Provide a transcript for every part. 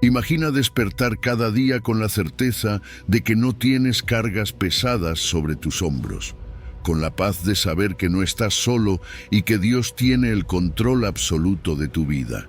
Imagina despertar cada día con la certeza de que no tienes cargas pesadas sobre tus hombros, con la paz de saber que no estás solo y que Dios tiene el control absoluto de tu vida.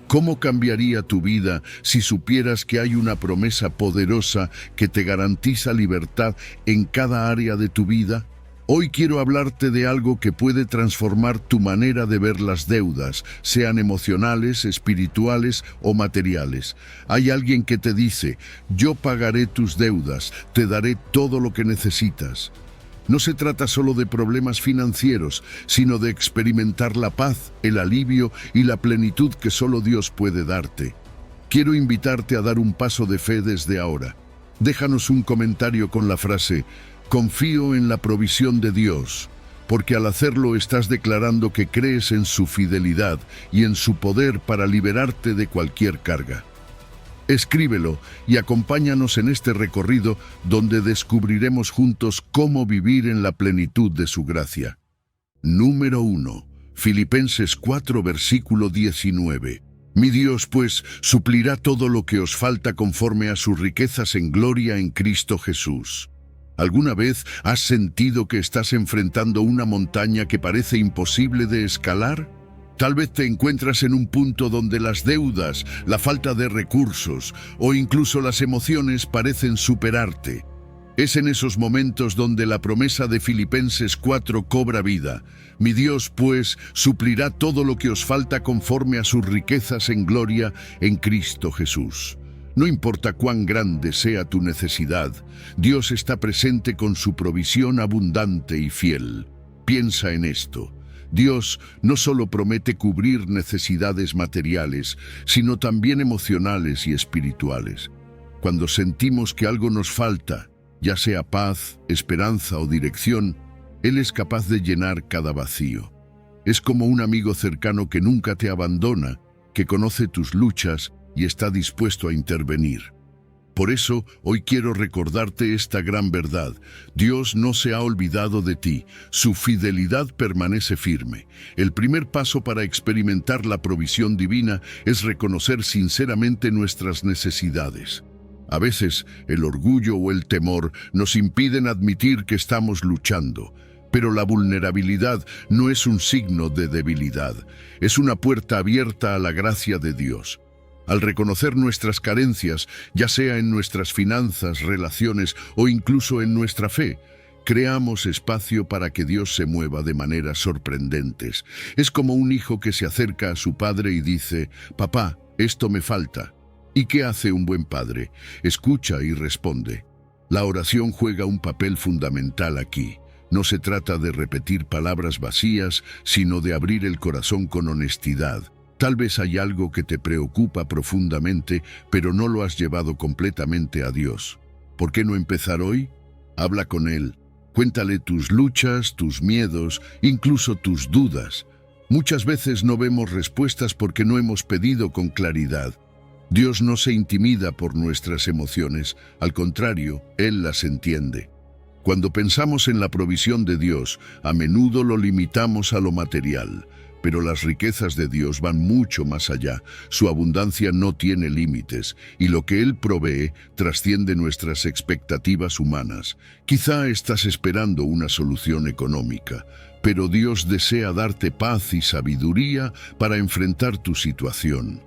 ¿Cómo cambiaría tu vida si supieras que hay una promesa poderosa que te garantiza libertad en cada área de tu vida? Hoy quiero hablarte de algo que puede transformar tu manera de ver las deudas, sean emocionales, espirituales o materiales. Hay alguien que te dice: yo pagaré tus deudas, te daré todo lo que necesitas. No se trata solo de problemas financieros, sino de experimentar la paz, el alivio y la plenitud que solo Dios puede darte. Quiero invitarte a dar un paso de fe desde ahora. Déjanos un comentario con la frase: confío en la provisión de Dios, porque al hacerlo estás declarando que crees en su fidelidad y en su poder para liberarte de cualquier carga. Escríbelo y acompáñanos en este recorrido donde descubriremos juntos cómo vivir en la plenitud de su gracia. Número 1. Filipenses 4, versículo 19. Mi Dios, pues, suplirá todo lo que os falta conforme a sus riquezas en gloria en Cristo Jesús. ¿Alguna vez has sentido que estás enfrentando una montaña que parece imposible de escalar? Tal vez te encuentras en un punto donde las deudas, la falta de recursos o incluso las emociones parecen superarte. Es en esos momentos donde la promesa de Filipenses 4 cobra vida. Mi Dios, pues, suplirá todo lo que os falta conforme a sus riquezas en gloria en Cristo Jesús. No importa cuán grande sea tu necesidad, Dios está presente con su provisión abundante y fiel. Piensa en esto. Dios no solo promete cubrir necesidades materiales, sino también emocionales y espirituales. Cuando sentimos que algo nos falta, ya sea paz, esperanza o dirección, Él es capaz de llenar cada vacío. Es como un amigo cercano que nunca te abandona, que conoce tus luchas y está dispuesto a intervenir. Por eso, hoy quiero recordarte esta gran verdad. Dios no se ha olvidado de ti. Su fidelidad permanece firme. El primer paso para experimentar la provisión divina es reconocer sinceramente nuestras necesidades. A veces, el orgullo o el temor nos impiden admitir que estamos luchando. Pero la vulnerabilidad no es un signo de debilidad. Es una puerta abierta a la gracia de Dios. Al reconocer nuestras carencias, ya sea en nuestras finanzas, relaciones o incluso en nuestra fe, creamos espacio para que Dios se mueva de maneras sorprendentes. Es como un hijo que se acerca a su padre y dice: «Papá, esto me falta». ¿Y qué hace un buen padre? Escucha y responde. La oración juega un papel fundamental aquí. No se trata de repetir palabras vacías, sino de abrir el corazón con honestidad. Tal vez hay algo que te preocupa profundamente, pero no lo has llevado completamente a Dios. ¿Por qué no empezar hoy? Habla con Él. Cuéntale tus luchas, tus miedos, incluso tus dudas. Muchas veces no vemos respuestas porque no hemos pedido con claridad. Dios no se intimida por nuestras emociones, al contrario, Él las entiende. Cuando pensamos en la provisión de Dios, a menudo lo limitamos a lo material. Pero las riquezas de Dios van mucho más allá. Su abundancia no tiene límites, y lo que Él provee trasciende nuestras expectativas humanas. Quizá estás esperando una solución económica, pero Dios desea darte paz y sabiduría para enfrentar tu situación.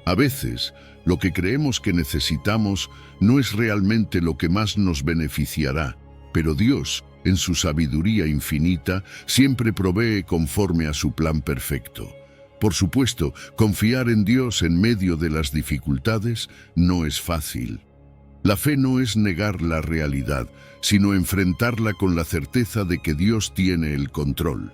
A veces, lo que creemos que necesitamos no es realmente lo que más nos beneficiará, pero Dios, en su sabiduría infinita, siempre provee conforme a su plan perfecto. Por supuesto, confiar en Dios en medio de las dificultades no es fácil. La fe no es negar la realidad, sino enfrentarla con la certeza de que Dios tiene el control.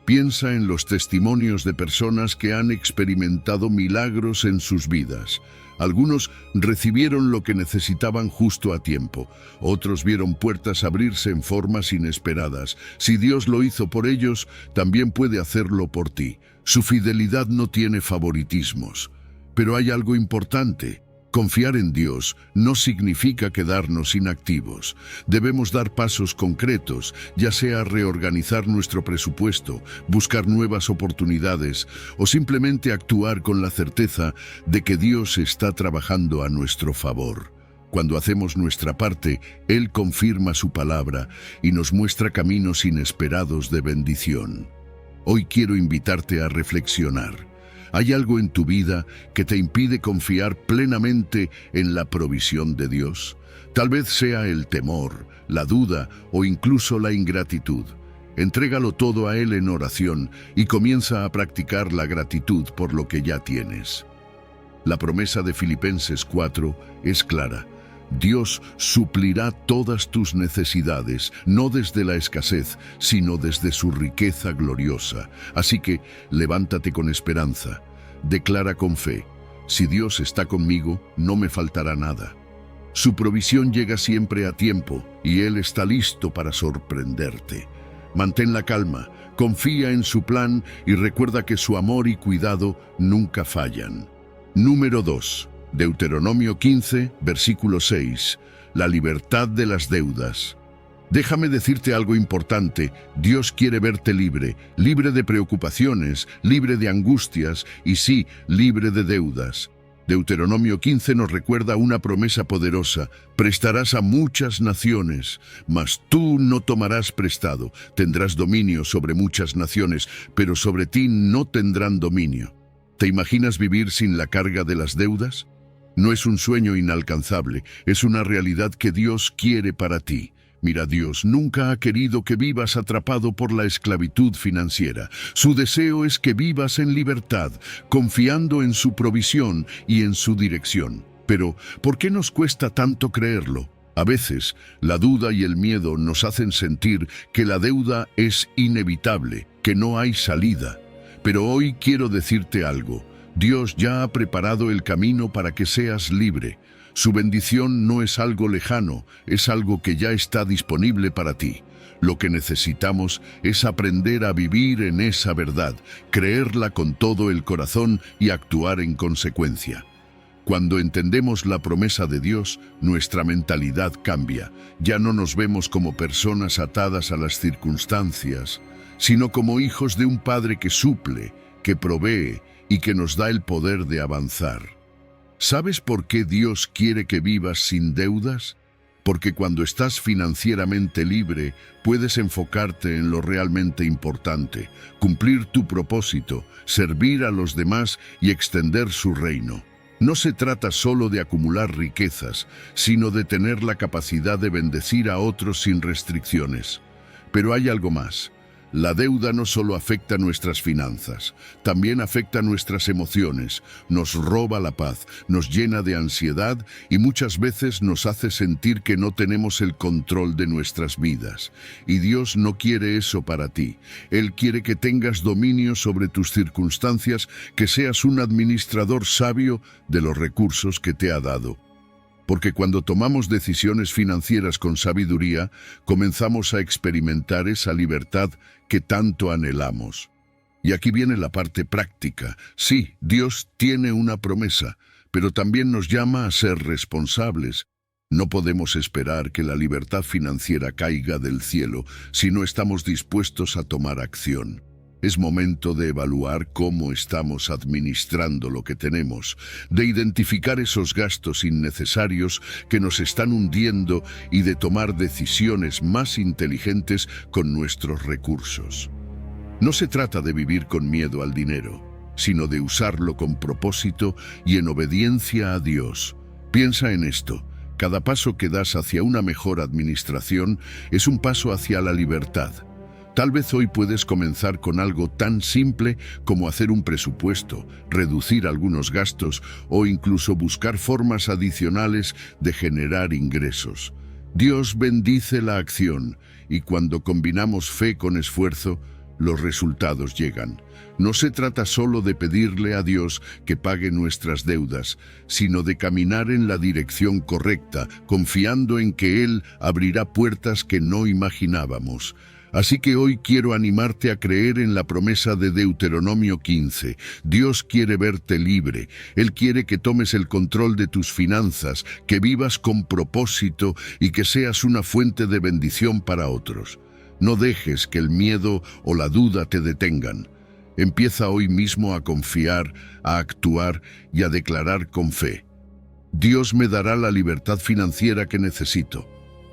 Piensa en los testimonios de personas que han experimentado milagros en sus vidas. Algunos recibieron lo que necesitaban justo a tiempo. Otros vieron puertas abrirse en formas inesperadas. Si Dios lo hizo por ellos, también puede hacerlo por ti. Su fidelidad no tiene favoritismos. Pero hay algo importante. Confiar en Dios no significa quedarnos inactivos. Debemos dar pasos concretos, ya sea reorganizar nuestro presupuesto, buscar nuevas oportunidades o simplemente actuar con la certeza de que Dios está trabajando a nuestro favor. Cuando hacemos nuestra parte, Él confirma su palabra y nos muestra caminos inesperados de bendición. Hoy quiero invitarte a reflexionar. ¿Hay algo en tu vida que te impide confiar plenamente en la provisión de Dios? Tal vez sea el temor, la duda o incluso la ingratitud. Entrégalo todo a Él en oración y comienza a practicar la gratitud por lo que ya tienes. La promesa de Filipenses 4 es clara. Dios suplirá todas tus necesidades, no desde la escasez, sino desde su riqueza gloriosa. Así que levántate con esperanza. Declara con fe: si Dios está conmigo, no me faltará nada. Su provisión llega siempre a tiempo y Él está listo para sorprenderte. Mantén la calma, confía en su plan y recuerda que su amor y cuidado nunca fallan. Número 2. Deuteronomio 15, versículo 6. La libertad de las deudas. Déjame decirte algo importante. Dios quiere verte libre, libre de preocupaciones, libre de angustias y sí, libre de deudas. Deuteronomio 15 nos recuerda una promesa poderosa: prestarás a muchas naciones, mas tú no tomarás prestado. Tendrás dominio sobre muchas naciones, pero sobre ti no tendrán dominio. ¿Te imaginas vivir sin la carga de las deudas? No es un sueño inalcanzable, es una realidad que Dios quiere para ti. Mira, Dios nunca ha querido que vivas atrapado por la esclavitud financiera. Su deseo es que vivas en libertad, confiando en su provisión y en su dirección. Pero, ¿por qué nos cuesta tanto creerlo? A veces, la duda y el miedo nos hacen sentir que la deuda es inevitable, que no hay salida. Pero hoy quiero decirte algo. Dios ya ha preparado el camino para que seas libre. Su bendición no es algo lejano, es algo que ya está disponible para ti. Lo que necesitamos es aprender a vivir en esa verdad, creerla con todo el corazón y actuar en consecuencia. Cuando entendemos la promesa de Dios, nuestra mentalidad cambia. Ya no nos vemos como personas atadas a las circunstancias, sino como hijos de un Padre que suple, que provee y que nos da el poder de avanzar. ¿Sabes por qué Dios quiere que vivas sin deudas? Porque cuando estás financieramente libre, puedes enfocarte en lo realmente importante, cumplir tu propósito, servir a los demás y extender su reino. No se trata solo de acumular riquezas, sino de tener la capacidad de bendecir a otros sin restricciones. Pero hay algo más. La deuda no solo afecta nuestras finanzas, también afecta nuestras emociones, nos roba la paz, nos llena de ansiedad y muchas veces nos hace sentir que no tenemos el control de nuestras vidas. Y Dios no quiere eso para ti. Él quiere que tengas dominio sobre tus circunstancias, que seas un administrador sabio de los recursos que te ha dado. Porque cuando tomamos decisiones financieras con sabiduría, comenzamos a experimentar esa libertad que tanto anhelamos. Y aquí viene la parte práctica. Sí, Dios tiene una promesa, pero también nos llama a ser responsables. No podemos esperar que la libertad financiera caiga del cielo si no estamos dispuestos a tomar acción. Es momento de evaluar cómo estamos administrando lo que tenemos, de identificar esos gastos innecesarios que nos están hundiendo y de tomar decisiones más inteligentes con nuestros recursos. No se trata de vivir con miedo al dinero, sino de usarlo con propósito y en obediencia a Dios. Piensa en esto. Cada paso que das hacia una mejor administración es un paso hacia la libertad. Tal vez hoy puedes comenzar con algo tan simple como hacer un presupuesto, reducir algunos gastos o incluso buscar formas adicionales de generar ingresos. Dios bendice la acción y cuando combinamos fe con esfuerzo, los resultados llegan. No se trata solo de pedirle a Dios que pague nuestras deudas, sino de caminar en la dirección correcta, confiando en que Él abrirá puertas que no imaginábamos. Así que hoy quiero animarte a creer en la promesa de Deuteronomio 15. Dios quiere verte libre. Él quiere que tomes el control de tus finanzas, que vivas con propósito y que seas una fuente de bendición para otros. No dejes que el miedo o la duda te detengan. Empieza hoy mismo a confiar, a actuar y a declarar con fe. Dios me dará la libertad financiera que necesito.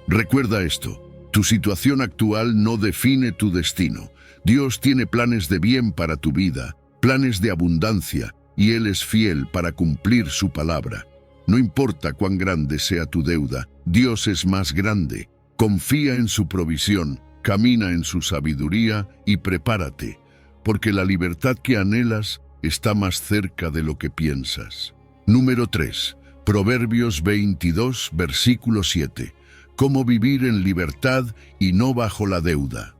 Recuerda esto. Tu situación actual no define tu destino. Dios tiene planes de bien para tu vida, planes de abundancia, y Él es fiel para cumplir su palabra. No importa cuán grande sea tu deuda, Dios es más grande. Confía en su provisión, camina en su sabiduría y prepárate, porque la libertad que anhelas está más cerca de lo que piensas. Número 3. Proverbios 22, versículo 7. Cómo vivir en libertad y no bajo la deuda.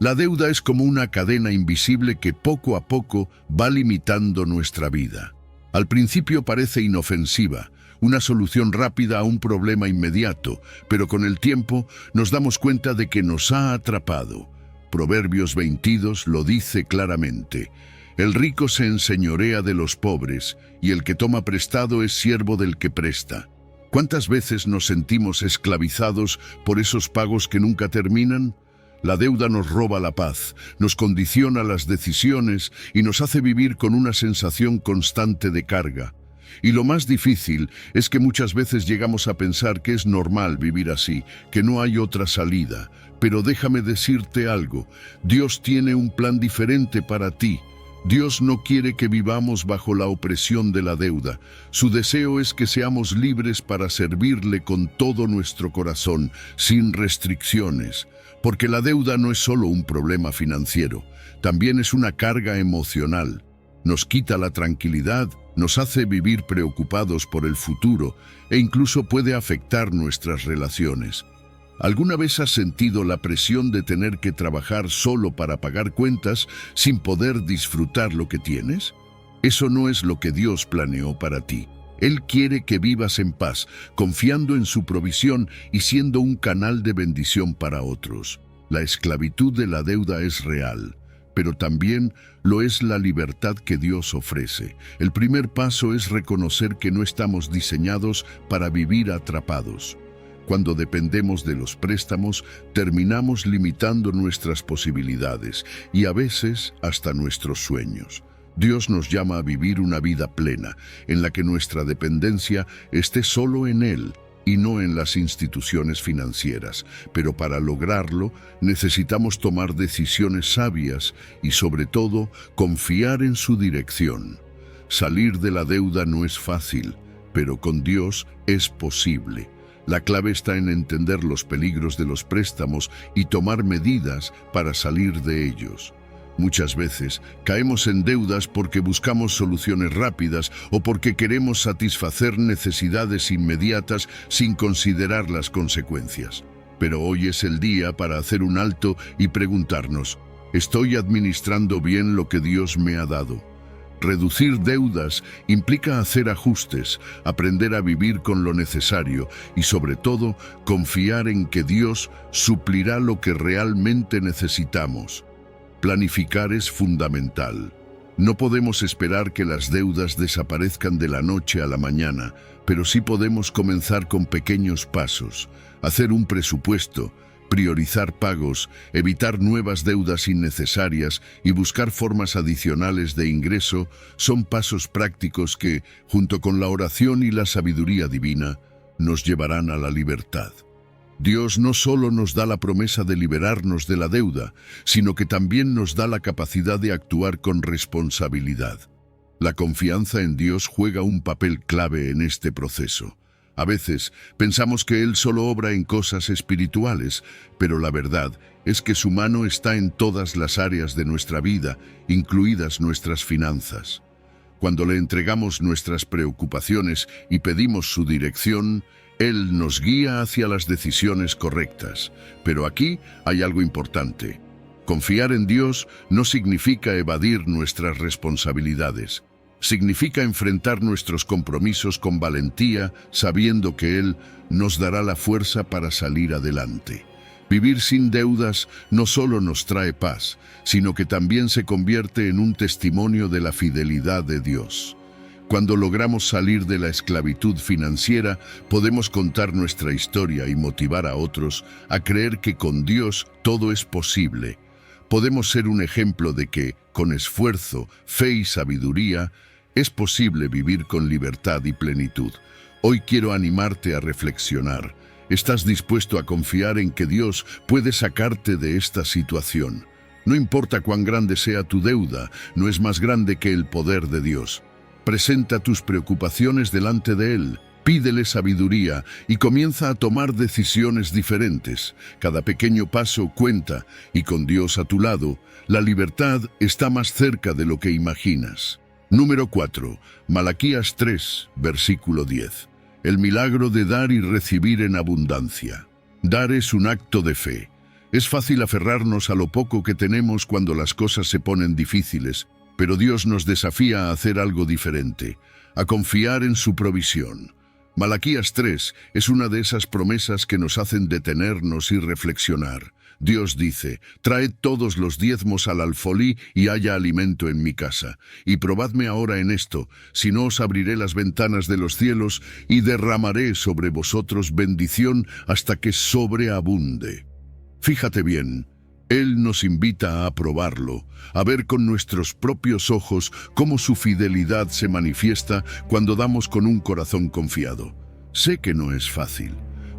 La deuda es como una cadena invisible que poco a poco va limitando nuestra vida. Al principio parece inofensiva, una solución rápida a un problema inmediato, pero con el tiempo nos damos cuenta de que nos ha atrapado. Proverbios 22 lo dice claramente. El rico se enseñorea de los pobres, y el que toma prestado es siervo del que presta. ¿Cuántas veces nos sentimos esclavizados por esos pagos que nunca terminan? La deuda nos roba la paz, nos condiciona las decisiones y nos hace vivir con una sensación constante de carga. Y lo más difícil es que muchas veces llegamos a pensar que es normal vivir así, que no hay otra salida. Pero déjame decirte algo, Dios tiene un plan diferente para ti. Dios no quiere que vivamos bajo la opresión de la deuda. Su deseo es que seamos libres para servirle con todo nuestro corazón, sin restricciones. Porque la deuda no es solo un problema financiero, también es una carga emocional. Nos quita la tranquilidad, nos hace vivir preocupados por el futuro e incluso puede afectar nuestras relaciones. ¿Alguna vez has sentido la presión de tener que trabajar solo para pagar cuentas sin poder disfrutar lo que tienes? Eso no es lo que Dios planeó para ti. Él quiere que vivas en paz, confiando en su provisión y siendo un canal de bendición para otros. La esclavitud de la deuda es real, pero también lo es la libertad que Dios ofrece. El primer paso es reconocer que no estamos diseñados para vivir atrapados. Cuando dependemos de los préstamos, terminamos limitando nuestras posibilidades y a veces hasta nuestros sueños. Dios nos llama a vivir una vida plena, en la que nuestra dependencia esté solo en Él y no en las instituciones financieras. Pero para lograrlo, necesitamos tomar decisiones sabias y, sobre todo, confiar en su dirección. Salir de la deuda no es fácil, pero con Dios es posible. La clave está en entender los peligros de los préstamos y tomar medidas para salir de ellos. Muchas veces caemos en deudas porque buscamos soluciones rápidas o porque queremos satisfacer necesidades inmediatas sin considerar las consecuencias. Pero hoy es el día para hacer un alto y preguntarnos, ¿estoy administrando bien lo que Dios me ha dado? Reducir deudas implica hacer ajustes, aprender a vivir con lo necesario y, sobre todo, confiar en que Dios suplirá lo que realmente necesitamos. Planificar es fundamental. No podemos esperar que las deudas desaparezcan de la noche a la mañana, pero sí podemos comenzar con pequeños pasos, hacer un presupuesto, priorizar pagos, evitar nuevas deudas innecesarias y buscar formas adicionales de ingreso son pasos prácticos que, junto con la oración y la sabiduría divina, nos llevarán a la libertad. Dios no solo nos da la promesa de liberarnos de la deuda, sino que también nos da la capacidad de actuar con responsabilidad. La confianza en Dios juega un papel clave en este proceso. A veces pensamos que Él solo obra en cosas espirituales, pero la verdad es que su mano está en todas las áreas de nuestra vida, incluidas nuestras finanzas. Cuando le entregamos nuestras preocupaciones y pedimos su dirección, Él nos guía hacia las decisiones correctas. Pero aquí hay algo importante. Confiar en Dios no significa evadir nuestras responsabilidades. Significa enfrentar nuestros compromisos con valentía, sabiendo que Él nos dará la fuerza para salir adelante. Vivir sin deudas no solo nos trae paz, sino que también se convierte en un testimonio de la fidelidad de Dios. Cuando logramos salir de la esclavitud financiera, podemos contar nuestra historia y motivar a otros a creer que con Dios todo es posible. Podemos ser un ejemplo de que, con esfuerzo, fe y sabiduría, es posible vivir con libertad y plenitud. Hoy quiero animarte a reflexionar. ¿Estás dispuesto a confiar en que Dios puede sacarte de esta situación? No importa cuán grande sea tu deuda, no es más grande que el poder de Dios. Presenta tus preocupaciones delante de Él, pídele sabiduría y comienza a tomar decisiones diferentes. Cada pequeño paso cuenta y con Dios a tu lado, la libertad está más cerca de lo que imaginas. Número 4. Malaquías 3, versículo 10. El milagro de dar y recibir en abundancia. Dar es un acto de fe. Es fácil aferrarnos a lo poco que tenemos cuando las cosas se ponen difíciles, pero Dios nos desafía a hacer algo diferente, a confiar en su provisión. Malaquías 3 es una de esas promesas que nos hacen detenernos y reflexionar. Dios dice: «Traed todos los diezmos al alfolí y haya alimento en mi casa. Y probadme ahora en esto, si no os abriré las ventanas de los cielos y derramaré sobre vosotros bendición hasta que sobreabunde». Fíjate bien, Él nos invita a probarlo, a ver con nuestros propios ojos cómo su fidelidad se manifiesta cuando damos con un corazón confiado. Sé que no es fácil.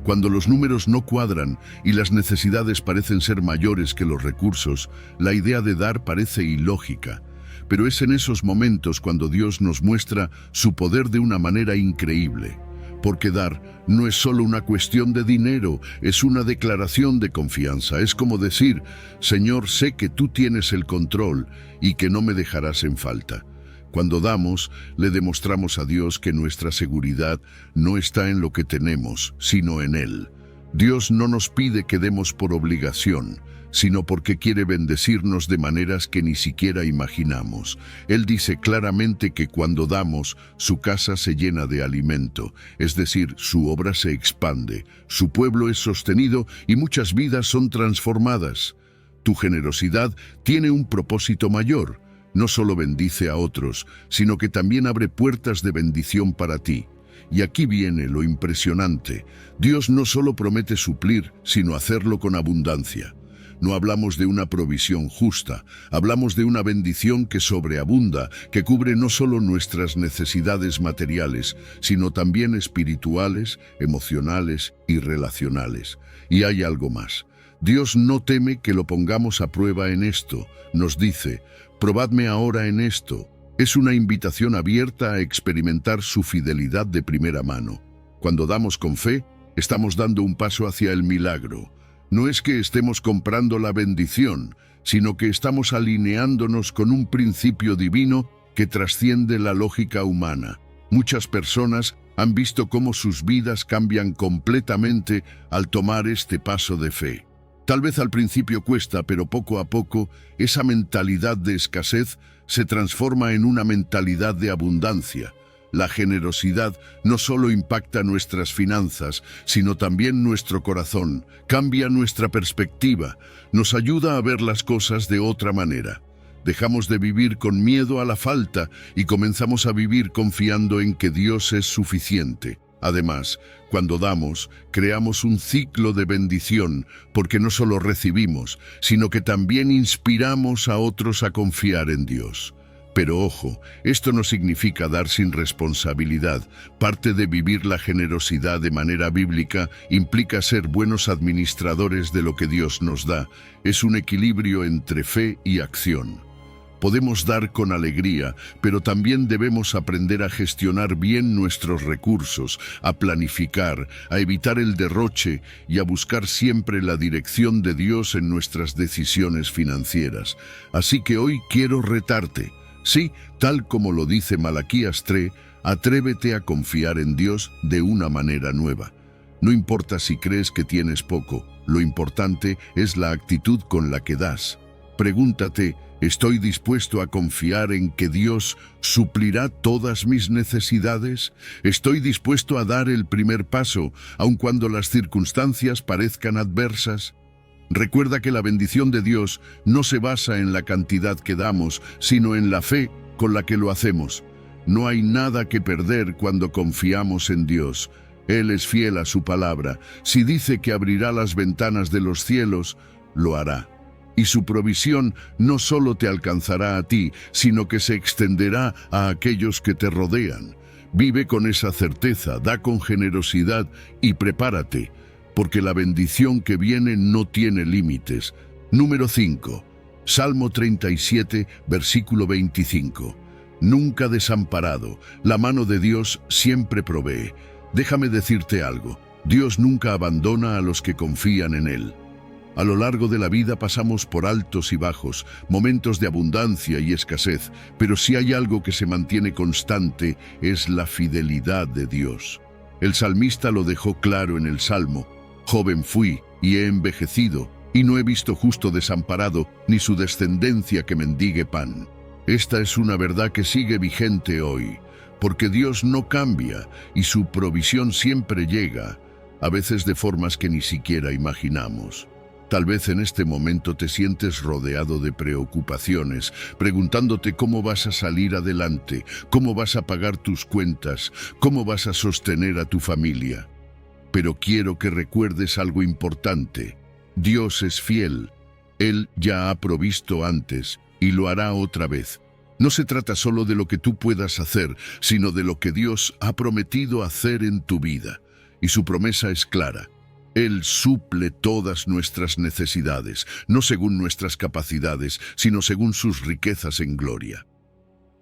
Cuando los números no cuadran y las necesidades parecen ser mayores que los recursos, la idea de dar parece ilógica. Pero es en esos momentos cuando Dios nos muestra su poder de una manera increíble. Porque dar no es solo una cuestión de dinero, es una declaración de confianza. Es como decir: «Señor, sé que tú tienes el control y que no me dejarás en falta». Cuando damos, le demostramos a Dios que nuestra seguridad no está en lo que tenemos, sino en Él. Dios no nos pide que demos por obligación, sino porque quiere bendecirnos de maneras que ni siquiera imaginamos. Él dice claramente que cuando damos, su casa se llena de alimento, es decir, su obra se expande, su pueblo es sostenido y muchas vidas son transformadas. Tu generosidad tiene un propósito mayor. No solo bendice a otros, sino que también abre puertas de bendición para ti. Y aquí viene lo impresionante. Dios no solo promete suplir, sino hacerlo con abundancia. No hablamos de una provisión justa, hablamos de una bendición que sobreabunda, que cubre no solo nuestras necesidades materiales, sino también espirituales, emocionales y relacionales. Y hay algo más. Dios no teme que lo pongamos a prueba en esto. Nos dice: «Probadme ahora en esto». Es una invitación abierta a experimentar su fidelidad de primera mano. Cuando damos con fe, estamos dando un paso hacia el milagro. No es que estemos comprando la bendición, sino que estamos alineándonos con un principio divino que trasciende la lógica humana. Muchas personas han visto cómo sus vidas cambian completamente al tomar este paso de fe. Tal vez al principio cuesta, pero poco a poco esa mentalidad de escasez se transforma en una mentalidad de abundancia. La generosidad no solo impacta nuestras finanzas, sino también nuestro corazón, cambia nuestra perspectiva, nos ayuda a ver las cosas de otra manera. Dejamos de vivir con miedo a la falta y comenzamos a vivir confiando en que Dios es suficiente. Además, cuando damos, creamos un ciclo de bendición, porque no solo recibimos, sino que también inspiramos a otros a confiar en Dios. Pero ojo, esto no significa dar sin responsabilidad. Parte de vivir la generosidad de manera bíblica implica ser buenos administradores de lo que Dios nos da. Es un equilibrio entre fe y acción. Podemos dar con alegría, pero también debemos aprender a gestionar bien nuestros recursos, a planificar, a evitar el derroche y a buscar siempre la dirección de Dios en nuestras decisiones financieras. Así que hoy quiero retarte. Sí, tal como lo dice Malaquías 3, atrévete a confiar en Dios de una manera nueva. No importa si crees que tienes poco, lo importante es la actitud con la que das. Pregúntate: ¿estoy dispuesto a confiar en que Dios suplirá todas mis necesidades? ¿Estoy dispuesto a dar el primer paso, aun cuando las circunstancias parezcan adversas? Recuerda que la bendición de Dios no se basa en la cantidad que damos, sino en la fe con la que lo hacemos. No hay nada que perder cuando confiamos en Dios. Él es fiel a su palabra. Si dice que abrirá las ventanas de los cielos, lo hará. Y su provisión no solo te alcanzará a ti, sino que se extenderá a aquellos que te rodean. Vive con esa certeza, da con generosidad y prepárate, porque la bendición que viene no tiene límites. Número 5. Salmo 37, versículo 25. Nunca desamparado, la mano de Dios siempre provee. Déjame decirte algo, Dios nunca abandona a los que confían en Él. A lo largo de la vida pasamos por altos y bajos, momentos de abundancia y escasez, pero si hay algo que se mantiene constante es la fidelidad de Dios. El salmista lo dejó claro en el Salmo: joven fui y he envejecido, y no he visto justo desamparado, ni su descendencia que mendigue pan. Esta es una verdad que sigue vigente hoy, porque Dios no cambia y su provisión siempre llega, a veces de formas que ni siquiera imaginamos. Tal vez en este momento te sientes rodeado de preocupaciones, preguntándote cómo vas a salir adelante, cómo vas a pagar tus cuentas, cómo vas a sostener a tu familia. Pero quiero que recuerdes algo importante. Dios es fiel. Él ya ha provisto antes y lo hará otra vez. No se trata solo de lo que tú puedas hacer, sino de lo que Dios ha prometido hacer en tu vida. Y su promesa es clara. Él suple todas nuestras necesidades, no según nuestras capacidades, sino según sus riquezas en gloria.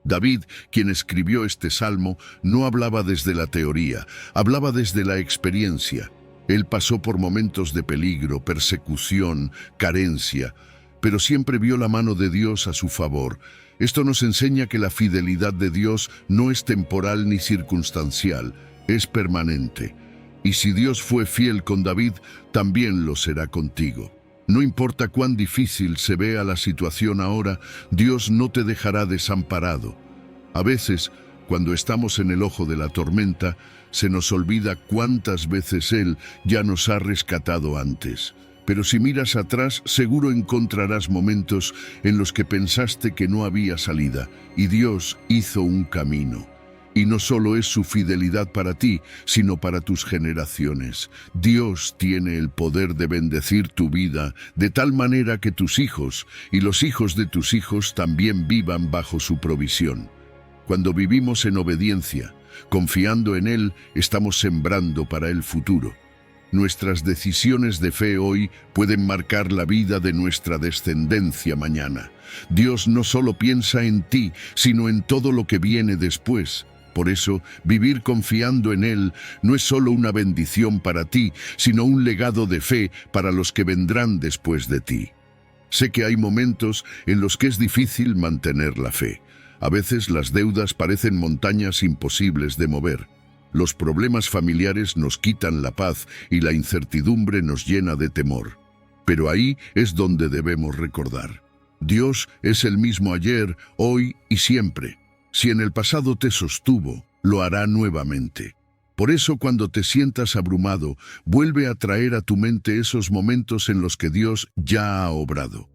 David, quien escribió este salmo, no hablaba desde la teoría, hablaba desde la experiencia. Él pasó por momentos de peligro, persecución, carencia, pero siempre vio la mano de Dios a su favor. Esto nos enseña que la fidelidad de Dios no es temporal ni circunstancial, es permanente. Y si Dios fue fiel con David, también lo será contigo. No importa cuán difícil se vea la situación ahora, Dios no te dejará desamparado. A veces, cuando estamos en el ojo de la tormenta, se nos olvida cuántas veces Él ya nos ha rescatado antes. Pero si miras atrás, seguro encontrarás momentos en los que pensaste que no había salida, y Dios hizo un camino. Y no solo es su fidelidad para ti, sino para tus generaciones. Dios tiene el poder de bendecir tu vida de tal manera que tus hijos y los hijos de tus hijos también vivan bajo su provisión. Cuando vivimos en obediencia, confiando en Él, estamos sembrando para el futuro. Nuestras decisiones de fe hoy pueden marcar la vida de nuestra descendencia mañana. Dios no solo piensa en ti, sino en todo lo que viene después. Por eso, vivir confiando en Él no es solo una bendición para ti, sino un legado de fe para los que vendrán después de ti. Sé que hay momentos en los que es difícil mantener la fe. A veces las deudas parecen montañas imposibles de mover. Los problemas familiares nos quitan la paz y la incertidumbre nos llena de temor. Pero ahí es donde debemos recordar: Dios es el mismo ayer, hoy y siempre. Si en el pasado te sostuvo, lo hará nuevamente. Por eso, cuando te sientas abrumado, vuelve a traer a tu mente esos momentos en los que Dios ya ha obrado.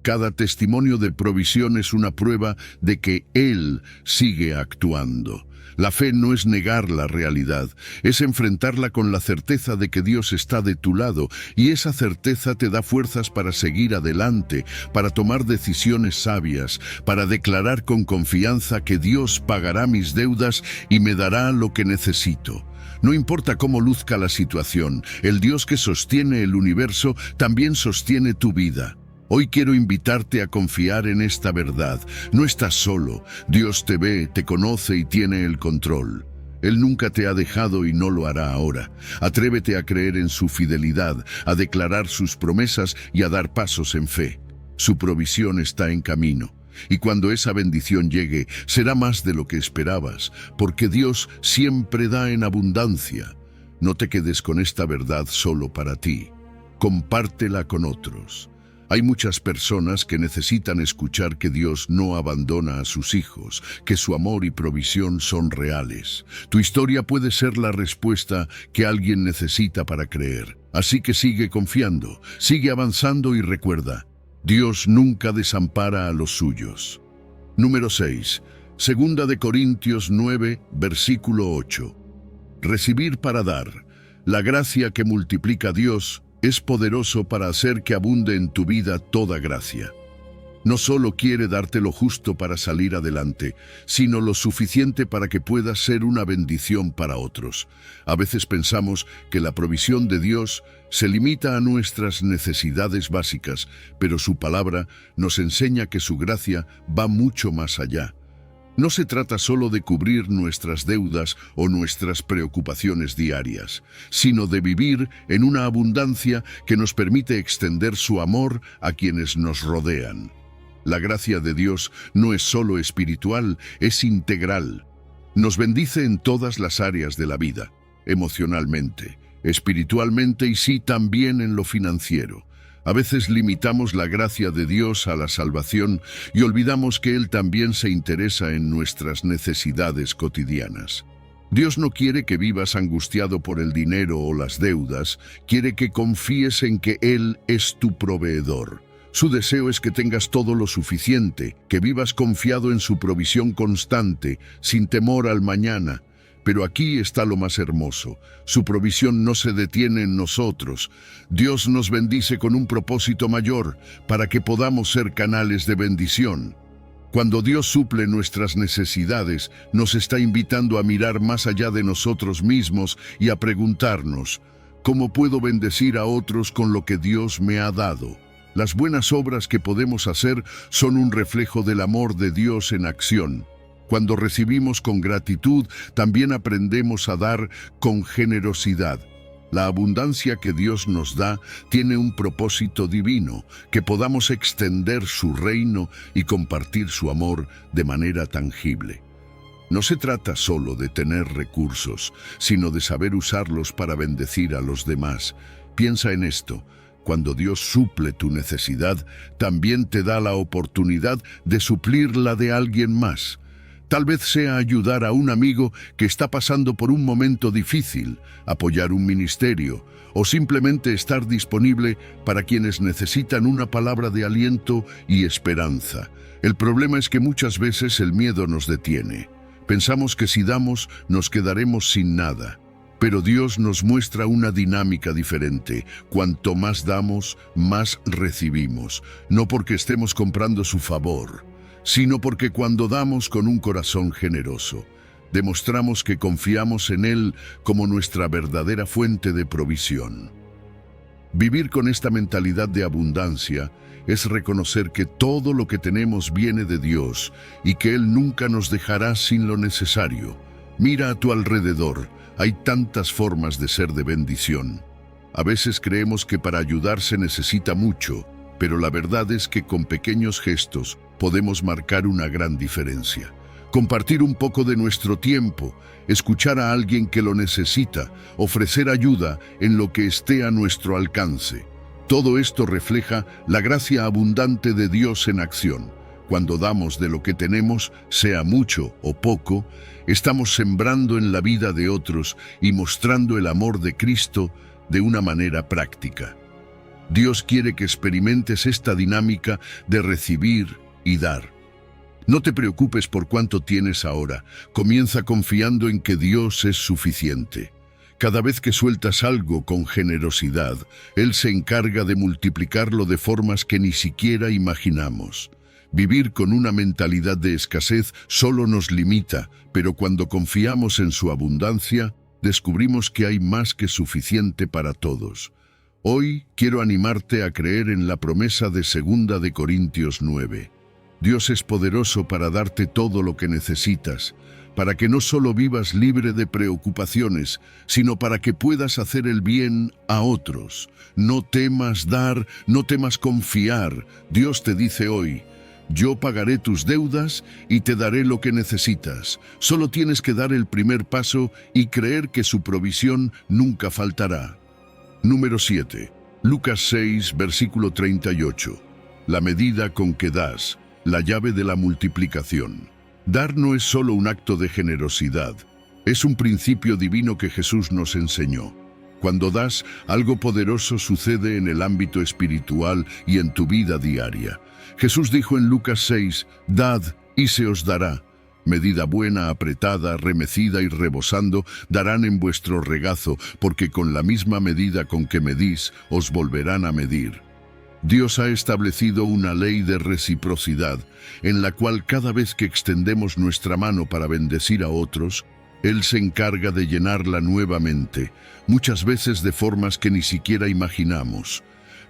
Cada testimonio de provisión es una prueba de que Él sigue actuando. La fe no es negar la realidad, es enfrentarla con la certeza de que Dios está de tu lado, y esa certeza te da fuerzas para seguir adelante, para tomar decisiones sabias, para declarar con confianza que Dios pagará mis deudas y me dará lo que necesito. No importa cómo luzca la situación, el Dios que sostiene el universo también sostiene tu vida. Hoy quiero invitarte a confiar en esta verdad. No estás solo. Dios te ve, te conoce y tiene el control. Él nunca te ha dejado y no lo hará ahora. Atrévete a creer en su fidelidad, a declarar sus promesas y a dar pasos en fe. Su provisión está en camino. Y cuando esa bendición llegue, será más de lo que esperabas, porque Dios siempre da en abundancia. No te quedes con esta verdad solo para ti. Compártela con otros. Hay muchas personas que necesitan escuchar que Dios no abandona a sus hijos, que su amor y provisión son reales. Tu historia puede ser la respuesta que alguien necesita para creer. Así que sigue confiando, sigue avanzando y recuerda, Dios nunca desampara a los suyos. Número 6. Segunda de Corintios 9, versículo 8. Recibir para dar. La gracia que multiplica a Dios es poderoso para hacer que abunde en tu vida toda gracia. No solo quiere darte lo justo para salir adelante, sino lo suficiente para que puedas ser una bendición para otros. A veces pensamos que la provisión de Dios se limita a nuestras necesidades básicas, pero su palabra nos enseña que su gracia va mucho más allá. No se trata solo de cubrir nuestras deudas o nuestras preocupaciones diarias, sino de vivir en una abundancia que nos permite extender su amor a quienes nos rodean. La gracia de Dios no es solo espiritual, es integral. Nos bendice en todas las áreas de la vida, emocionalmente, espiritualmente y sí también en lo financiero. A veces limitamos la gracia de Dios a la salvación y olvidamos que Él también se interesa en nuestras necesidades cotidianas. Dios no quiere que vivas angustiado por el dinero o las deudas, quiere que confíes en que Él es tu proveedor. Su deseo es que tengas todo lo suficiente, que vivas confiado en su provisión constante, sin temor al mañana. Pero aquí está lo más hermoso. Su provisión no se detiene en nosotros. Dios nos bendice con un propósito mayor, para que podamos ser canales de bendición. Cuando Dios suple nuestras necesidades, nos está invitando a mirar más allá de nosotros mismos y a preguntarnos, ¿cómo puedo bendecir a otros con lo que Dios me ha dado? Las buenas obras que podemos hacer son un reflejo del amor de Dios en acción. Cuando recibimos con gratitud, también aprendemos a dar con generosidad. La abundancia que Dios nos da tiene un propósito divino, que podamos extender su reino y compartir su amor de manera tangible. No se trata solo de tener recursos, sino de saber usarlos para bendecir a los demás. Piensa en esto. Cuando Dios suple tu necesidad, también te da la oportunidad de suplir la de alguien más. Tal vez sea ayudar a un amigo que está pasando por un momento difícil, apoyar un ministerio o simplemente estar disponible para quienes necesitan una palabra de aliento y esperanza. El problema es que muchas veces el miedo nos detiene. Pensamos que si damos, nos quedaremos sin nada. Pero Dios nos muestra una dinámica diferente. Cuanto más damos, más recibimos. No porque estemos comprando su favor, sino porque cuando damos con un corazón generoso, demostramos que confiamos en Él como nuestra verdadera fuente de provisión. Vivir con esta mentalidad de abundancia es reconocer que todo lo que tenemos viene de Dios y que Él nunca nos dejará sin lo necesario. Mira a tu alrededor, hay tantas formas de ser de bendición. A veces creemos que para ayudar se necesita mucho, pero la verdad es que con pequeños gestos podemos marcar una gran diferencia. Compartir un poco de nuestro tiempo, escuchar a alguien que lo necesita, ofrecer ayuda en lo que esté a nuestro alcance. Todo esto refleja la gracia abundante de Dios en acción. Cuando damos de lo que tenemos, sea mucho o poco, estamos sembrando en la vida de otros y mostrando el amor de Cristo de una manera práctica. Dios quiere que experimentes esta dinámica de recibir y dar. No te preocupes por cuánto tienes ahora. Comienza confiando en que Dios es suficiente. Cada vez que sueltas algo con generosidad, Él se encarga de multiplicarlo de formas que ni siquiera imaginamos. Vivir con una mentalidad de escasez solo nos limita, pero cuando confiamos en su abundancia, descubrimos que hay más que suficiente para todos. Hoy quiero animarte a creer en la promesa de 2 de Corintios 9. Dios es poderoso para darte todo lo que necesitas, para que no solo vivas libre de preocupaciones, sino para que puedas hacer el bien a otros. No temas dar, no temas confiar. Dios te dice hoy, yo pagaré tus deudas y te daré lo que necesitas. Solo tienes que dar el primer paso y creer que su provisión nunca faltará. Número 7. Lucas 6, versículo 38. La medida con que das, la llave de la multiplicación. Dar no es solo un acto de generosidad, es un principio divino que Jesús nos enseñó. Cuando das, algo poderoso sucede en el ámbito espiritual y en tu vida diaria. Jesús dijo en Lucas 6, «Dad y se os dará. Medida buena, apretada, remecida y rebosando, darán en vuestro regazo, porque con la misma medida con que medís, os volverán a medir». Dios ha establecido una ley de reciprocidad, en la cual cada vez que extendemos nuestra mano para bendecir a otros, Él se encarga de llenarla nuevamente, muchas veces de formas que ni siquiera imaginamos.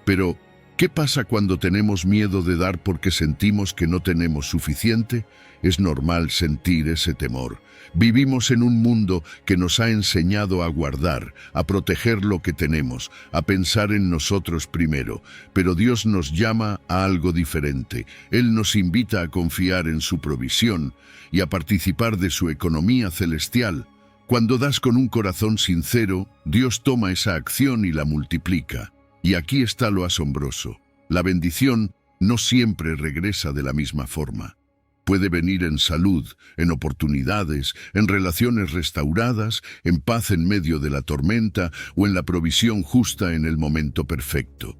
Pero, ¿qué pasa cuando tenemos miedo de dar porque sentimos que no tenemos suficiente? Es normal sentir ese temor. Vivimos en un mundo que nos ha enseñado a guardar, a proteger lo que tenemos, a pensar en nosotros primero. Pero Dios nos llama a algo diferente. Él nos invita a confiar en su provisión y a participar de su economía celestial. Cuando das con un corazón sincero, Dios toma esa acción y la multiplica. Y aquí está lo asombroso. La bendición no siempre regresa de la misma forma. Puede venir en salud, en oportunidades, en relaciones restauradas, en paz en medio de la tormenta o en la provisión justa en el momento perfecto.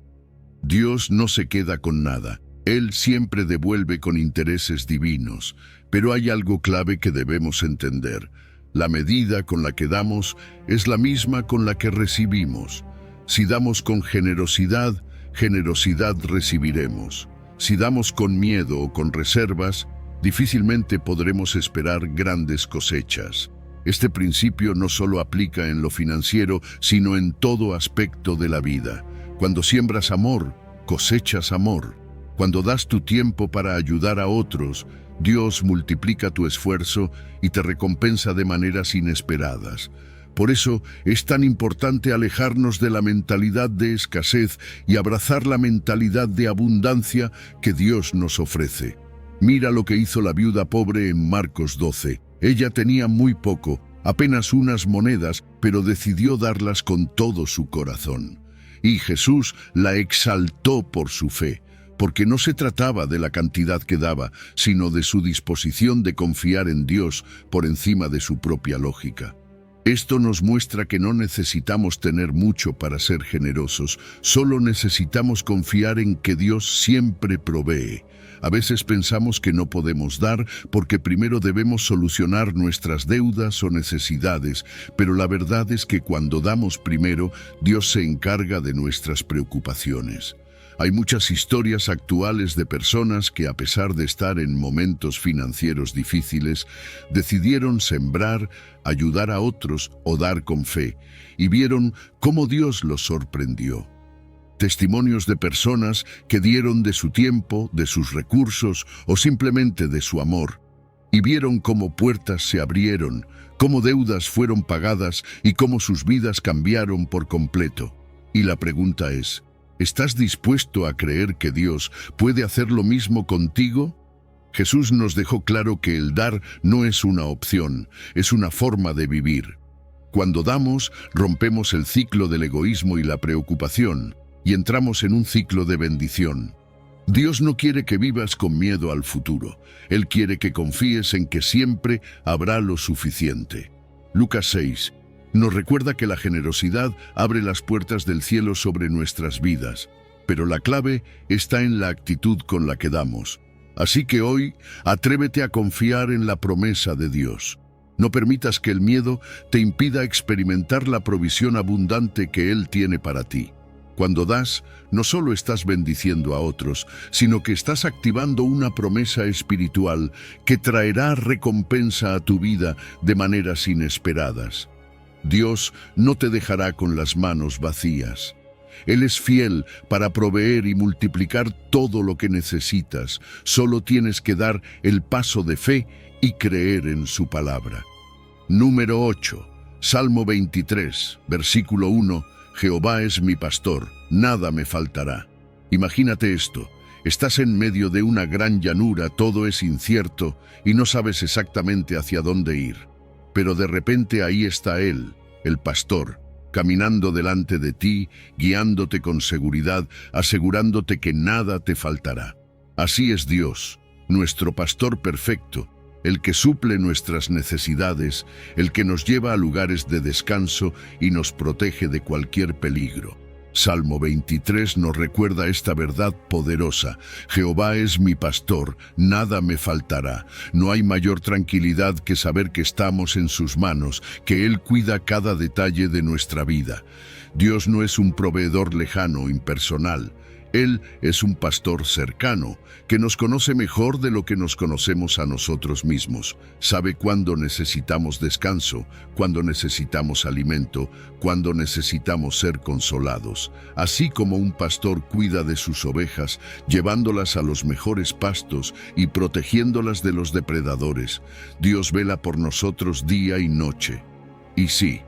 Dios no se queda con nada. Él siempre devuelve con intereses divinos. Pero hay algo clave que debemos entender. La medida con la que damos es la misma con la que recibimos. Si damos con generosidad, generosidad recibiremos. Si damos con miedo o con reservas, difícilmente podremos esperar grandes cosechas. Este principio no solo aplica en lo financiero, sino en todo aspecto de la vida. Cuando siembras amor, cosechas amor. Cuando das tu tiempo para ayudar a otros, Dios multiplica tu esfuerzo y te recompensa de maneras inesperadas. Por eso es tan importante alejarnos de la mentalidad de escasez y abrazar la mentalidad de abundancia que Dios nos ofrece. Mira lo que hizo la viuda pobre en Marcos 12. Ella tenía muy poco, apenas unas monedas, pero decidió darlas con todo su corazón. Y Jesús la exaltó por su fe, porque no se trataba de la cantidad que daba, sino de su disposición de confiar en Dios por encima de su propia lógica. Esto nos muestra que no necesitamos tener mucho para ser generosos, solo necesitamos confiar en que Dios siempre provee. A veces pensamos que no podemos dar porque primero debemos solucionar nuestras deudas o necesidades, pero la verdad es que cuando damos primero, Dios se encarga de nuestras preocupaciones. Hay muchas historias actuales de personas que, a pesar de estar en momentos financieros difíciles, decidieron sembrar, ayudar a otros o dar con fe, y vieron cómo Dios los sorprendió. Testimonios de personas que dieron de su tiempo, de sus recursos o simplemente de su amor, y vieron cómo puertas se abrieron, cómo deudas fueron pagadas y cómo sus vidas cambiaron por completo. Y la pregunta es, ¿estás dispuesto a creer que Dios puede hacer lo mismo contigo? Jesús nos dejó claro que el dar no es una opción, es una forma de vivir. Cuando damos, rompemos el ciclo del egoísmo y la preocupación, y entramos en un ciclo de bendición. Dios no quiere que vivas con miedo al futuro. Él quiere que confíes en que siempre habrá lo suficiente. Lucas 6 nos recuerda que la generosidad abre las puertas del cielo sobre nuestras vidas, pero la clave está en la actitud con la que damos. Así que hoy, atrévete a confiar en la promesa de Dios. No permitas que el miedo te impida experimentar la provisión abundante que Él tiene para ti. Cuando das, no solo estás bendiciendo a otros, sino que estás activando una promesa espiritual que traerá recompensa a tu vida de maneras inesperadas. Dios no te dejará con las manos vacías. Él es fiel para proveer y multiplicar todo lo que necesitas. Solo tienes que dar el paso de fe y creer en su palabra. Número 8. Salmo 23, versículo 1. Jehová es mi pastor, nada me faltará. Imagínate esto, estás en medio de una gran llanura, todo es incierto y no sabes exactamente hacia dónde ir. Pero de repente ahí está Él, el pastor, caminando delante de ti, guiándote con seguridad, asegurándote que nada te faltará. Así es Dios, nuestro pastor perfecto, el que suple nuestras necesidades, el que nos lleva a lugares de descanso y nos protege de cualquier peligro. Salmo 23 nos recuerda esta verdad poderosa: Jehová es mi pastor, nada me faltará. No hay mayor tranquilidad que saber que estamos en sus manos, que Él cuida cada detalle de nuestra vida. Dios no es un proveedor lejano, impersonal. Él es un pastor cercano, que nos conoce mejor de lo que nos conocemos a nosotros mismos. Sabe cuándo necesitamos descanso, cuándo necesitamos alimento, cuándo necesitamos ser consolados. Así como un pastor cuida de sus ovejas, llevándolas a los mejores pastos y protegiéndolas de los depredadores, Dios vela por nosotros día y noche. Y sí,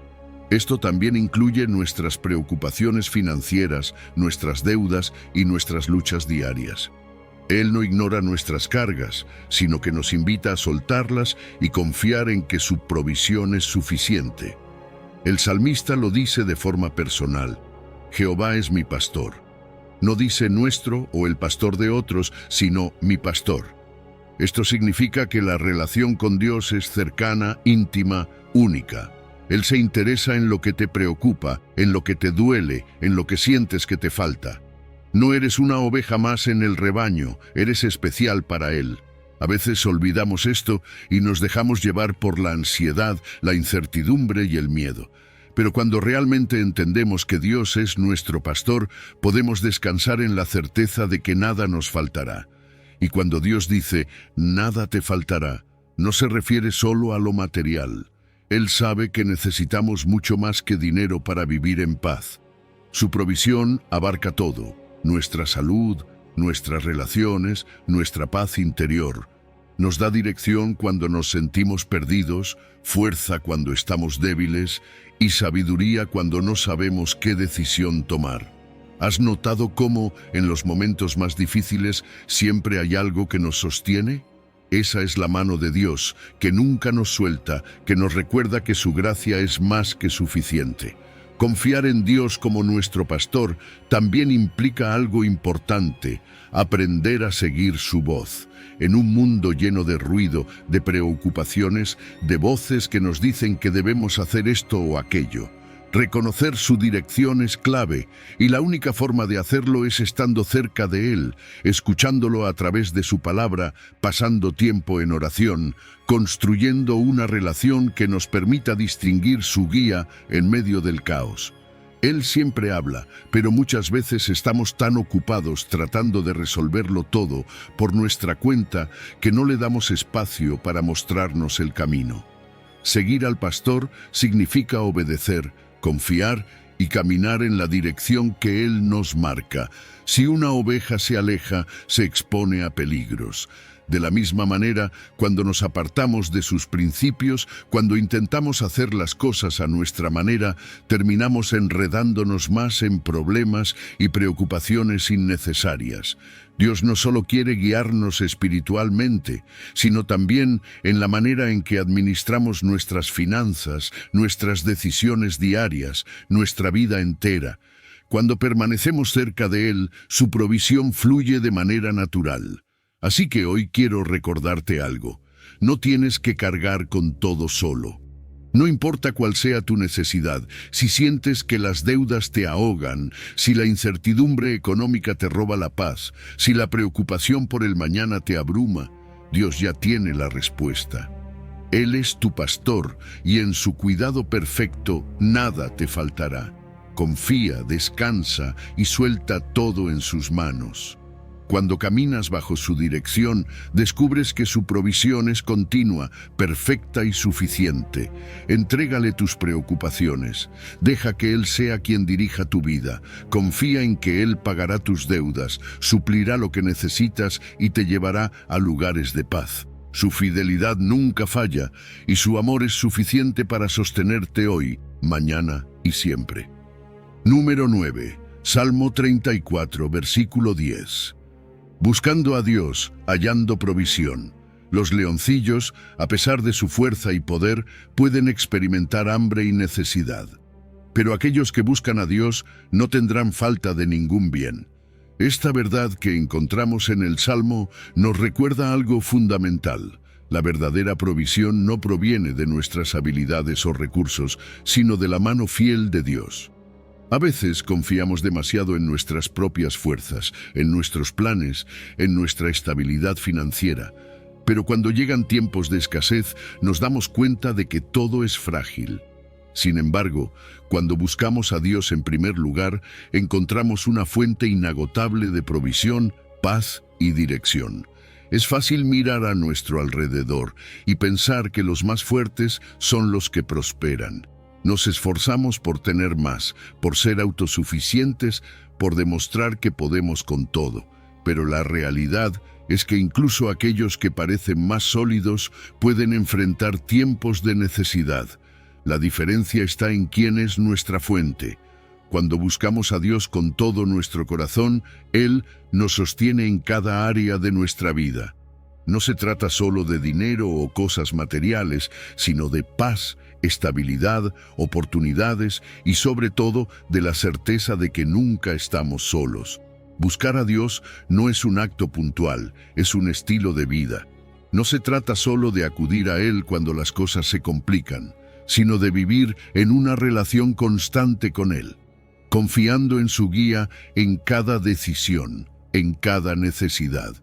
esto también incluye nuestras preocupaciones financieras, nuestras deudas y nuestras luchas diarias. Él no ignora nuestras cargas, sino que nos invita a soltarlas y confiar en que su provisión es suficiente. El salmista lo dice de forma personal: Jehová es mi pastor. No dice nuestro o el pastor de otros, sino mi pastor. Esto significa que la relación con Dios es cercana, íntima, única. Él se interesa en lo que te preocupa, en lo que te duele, en lo que sientes que te falta. No eres una oveja más en el rebaño, eres especial para Él. A veces olvidamos esto y nos dejamos llevar por la ansiedad, la incertidumbre y el miedo. Pero cuando realmente entendemos que Dios es nuestro pastor, podemos descansar en la certeza de que nada nos faltará. Y cuando Dios dice, nada te faltará, no se refiere solo a lo material. Él sabe que necesitamos mucho más que dinero para vivir en paz. Su provisión abarca todo: nuestra salud, nuestras relaciones, nuestra paz interior. Nos da dirección cuando nos sentimos perdidos, fuerza cuando estamos débiles y sabiduría cuando no sabemos qué decisión tomar. ¿Has notado cómo, en los momentos más difíciles, siempre hay algo que nos sostiene? Esa es la mano de Dios, que nunca nos suelta, que nos recuerda que su gracia es más que suficiente. Confiar en Dios como nuestro pastor también implica algo importante: aprender a seguir su voz. En un mundo lleno de ruido, de preocupaciones, de voces que nos dicen que debemos hacer esto o aquello, reconocer su dirección es clave, y la única forma de hacerlo es estando cerca de Él, escuchándolo a través de su palabra, pasando tiempo en oración, construyendo una relación que nos permita distinguir su guía en medio del caos. Él siempre habla, pero muchas veces estamos tan ocupados tratando de resolverlo todo por nuestra cuenta que no le damos espacio para mostrarnos el camino. Seguir al pastor significa obedecer, confiar y caminar en la dirección que Él nos marca. Si una oveja se aleja, se expone a peligros. De la misma manera, cuando nos apartamos de sus principios, cuando intentamos hacer las cosas a nuestra manera, terminamos enredándonos más en problemas y preocupaciones innecesarias. Dios no solo quiere guiarnos espiritualmente, sino también en la manera en que administramos nuestras finanzas, nuestras decisiones diarias, nuestra vida entera. Cuando permanecemos cerca de Él, su provisión fluye de manera natural. Así que hoy quiero recordarte algo: no tienes que cargar con todo solo. No importa cuál sea tu necesidad, si sientes que las deudas te ahogan, si la incertidumbre económica te roba la paz, si la preocupación por el mañana te abruma, Dios ya tiene la respuesta. Él es tu pastor y en su cuidado perfecto nada te faltará. Confía, descansa y suelta todo en sus manos. Cuando caminas bajo su dirección, descubres que su provisión es continua, perfecta y suficiente. Entrégale tus preocupaciones. Deja que Él sea quien dirija tu vida. Confía en que Él pagará tus deudas, suplirá lo que necesitas y te llevará a lugares de paz. Su fidelidad nunca falla y su amor es suficiente para sostenerte hoy, mañana y siempre. Número 9. Salmo 34, versículo 10. Buscando a Dios, hallando provisión. Los leoncillos, a pesar de su fuerza y poder, pueden experimentar hambre y necesidad. pero aquellos que buscan a Dios no tendrán falta de ningún bien. Esta verdad que encontramos en el Salmo nos recuerda algo fundamental. La verdadera provisión no proviene de nuestras habilidades o recursos, sino de la mano fiel de Dios. A veces confiamos demasiado en nuestras propias fuerzas, en nuestros planes, en nuestra estabilidad financiera. Pero cuando llegan tiempos de escasez, nos damos cuenta de que todo es frágil. Sin embargo, cuando buscamos a Dios en primer lugar, encontramos una fuente inagotable de provisión, paz y dirección. Es fácil mirar a nuestro alrededor y pensar que los más fuertes son los que prosperan. Nos esforzamos por tener más, por ser autosuficientes, por demostrar que podemos con todo. Pero la realidad es que incluso aquellos que parecen más sólidos pueden enfrentar tiempos de necesidad. La diferencia está en quién es nuestra fuente. Cuando buscamos a Dios con todo nuestro corazón, Él nos sostiene en cada área de nuestra vida. No se trata solo de dinero o cosas materiales, sino de paz, estabilidad, oportunidades y sobre todo de la certeza de que nunca estamos solos. Buscar a Dios no es un acto puntual, es un estilo de vida. No se trata solo de acudir a Él cuando las cosas se complican, sino de vivir en una relación constante con Él, confiando en su guía en cada decisión, en cada necesidad.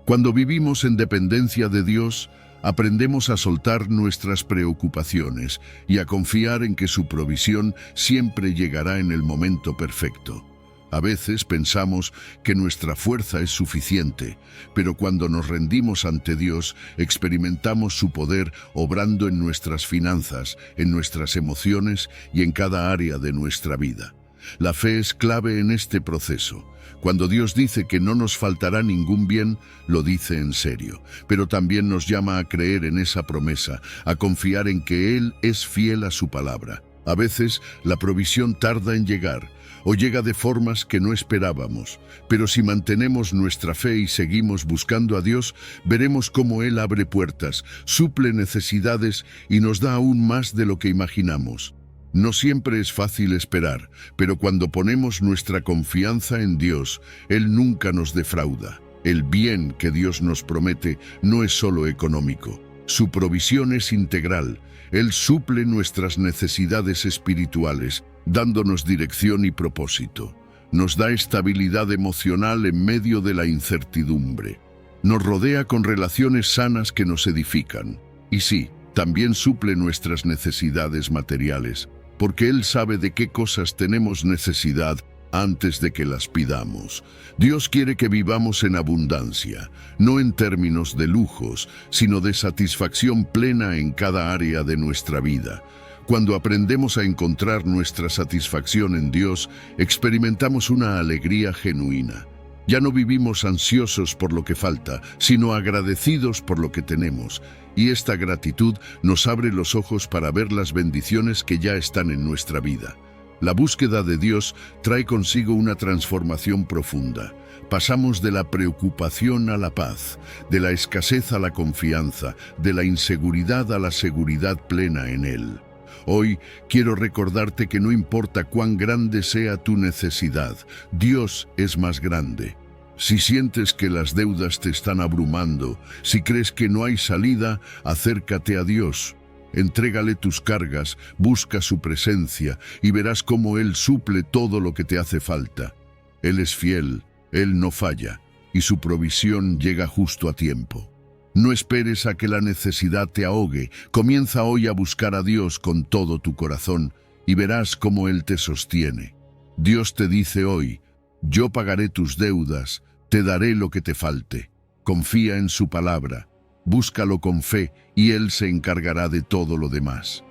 Cuando vivimos en dependencia de Dios, aprendemos a soltar nuestras preocupaciones y a confiar en que su provisión siempre llegará en el momento perfecto. A veces pensamos que nuestra fuerza es suficiente, pero cuando nos rendimos ante Dios, experimentamos su poder obrando en nuestras finanzas, en nuestras emociones y en cada área de nuestra vida. La fe es clave en este proceso. Cuando Dios dice que no nos faltará ningún bien, lo dice en serio, pero también nos llama a creer en esa promesa, a confiar en que Él es fiel a su palabra. A veces la provisión tarda en llegar, o llega de formas que no esperábamos, pero si mantenemos nuestra fe y seguimos buscando a Dios, veremos cómo Él abre puertas, suple necesidades y nos da aún más de lo que imaginamos. No siempre es fácil esperar, pero cuando ponemos nuestra confianza en Dios, Él nunca nos defrauda. El bien que Dios nos promete no es solo económico. Su provisión es integral. Él suple nuestras necesidades espirituales, dándonos dirección y propósito. Nos da estabilidad emocional en medio de la incertidumbre. Nos rodea con relaciones sanas que nos edifican. Y sí, también suple nuestras necesidades materiales, porque Él sabe de qué cosas tenemos necesidad antes de que las pidamos. Dios quiere que vivamos en abundancia, no en términos de lujos, sino de satisfacción plena en cada área de nuestra vida. Cuando aprendemos a encontrar nuestra satisfacción en Dios, experimentamos una alegría genuina. Ya no vivimos ansiosos por lo que falta, sino agradecidos por lo que tenemos. Y esta gratitud nos abre los ojos para ver las bendiciones que ya están en nuestra vida. La búsqueda de Dios trae consigo una transformación profunda. Pasamos de la preocupación a la paz, de la escasez a la confianza, de la inseguridad a la seguridad plena en Él. Hoy quiero recordarte que no importa cuán grande sea tu necesidad, Dios es más grande. Si sientes que las deudas te están abrumando, si crees que no hay salida, acércate a Dios. Entrégale tus cargas, busca su presencia y verás cómo Él suple todo lo que te hace falta. Él es fiel, Él no falla y su provisión llega justo a tiempo. No esperes a que la necesidad te ahogue. Comienza hoy a buscar a Dios con todo tu corazón y verás cómo Él te sostiene. Dios te dice hoy: yo pagaré tus deudas, te daré lo que te falte. Confía en su palabra, búscalo con fe y Él se encargará de todo lo demás.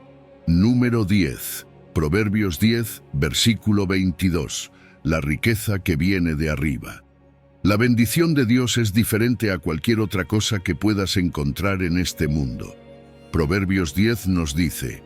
Número 10. Proverbios 10, versículo 22. La riqueza que viene de arriba. La bendición de Dios es diferente a cualquier otra cosa que puedas encontrar en este mundo. Proverbios 10 nos dice: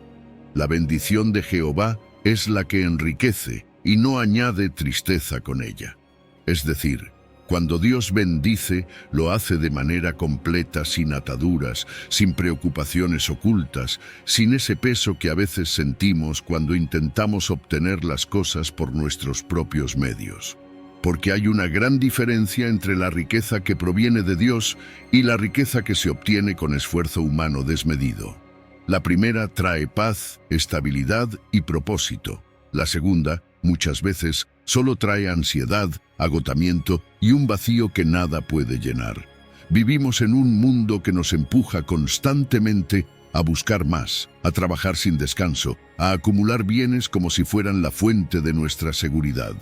la bendición de Jehová es la que enriquece y no añade tristeza con ella. Es decir, Cuando Dios bendice, lo hace de manera completa, sin ataduras, sin preocupaciones ocultas, sin ese peso que a veces sentimos cuando intentamos obtener las cosas por nuestros propios medios. Porque hay una gran diferencia entre la riqueza que proviene de Dios y la riqueza que se obtiene con esfuerzo humano desmedido. La primera trae paz, estabilidad y propósito. La segunda, muchas veces, solo trae ansiedad, agotamiento y un vacío que nada puede llenar. Vivimos en un mundo que nos empuja constantemente a buscar más, a trabajar sin descanso, a acumular bienes como si fueran la fuente de nuestra seguridad.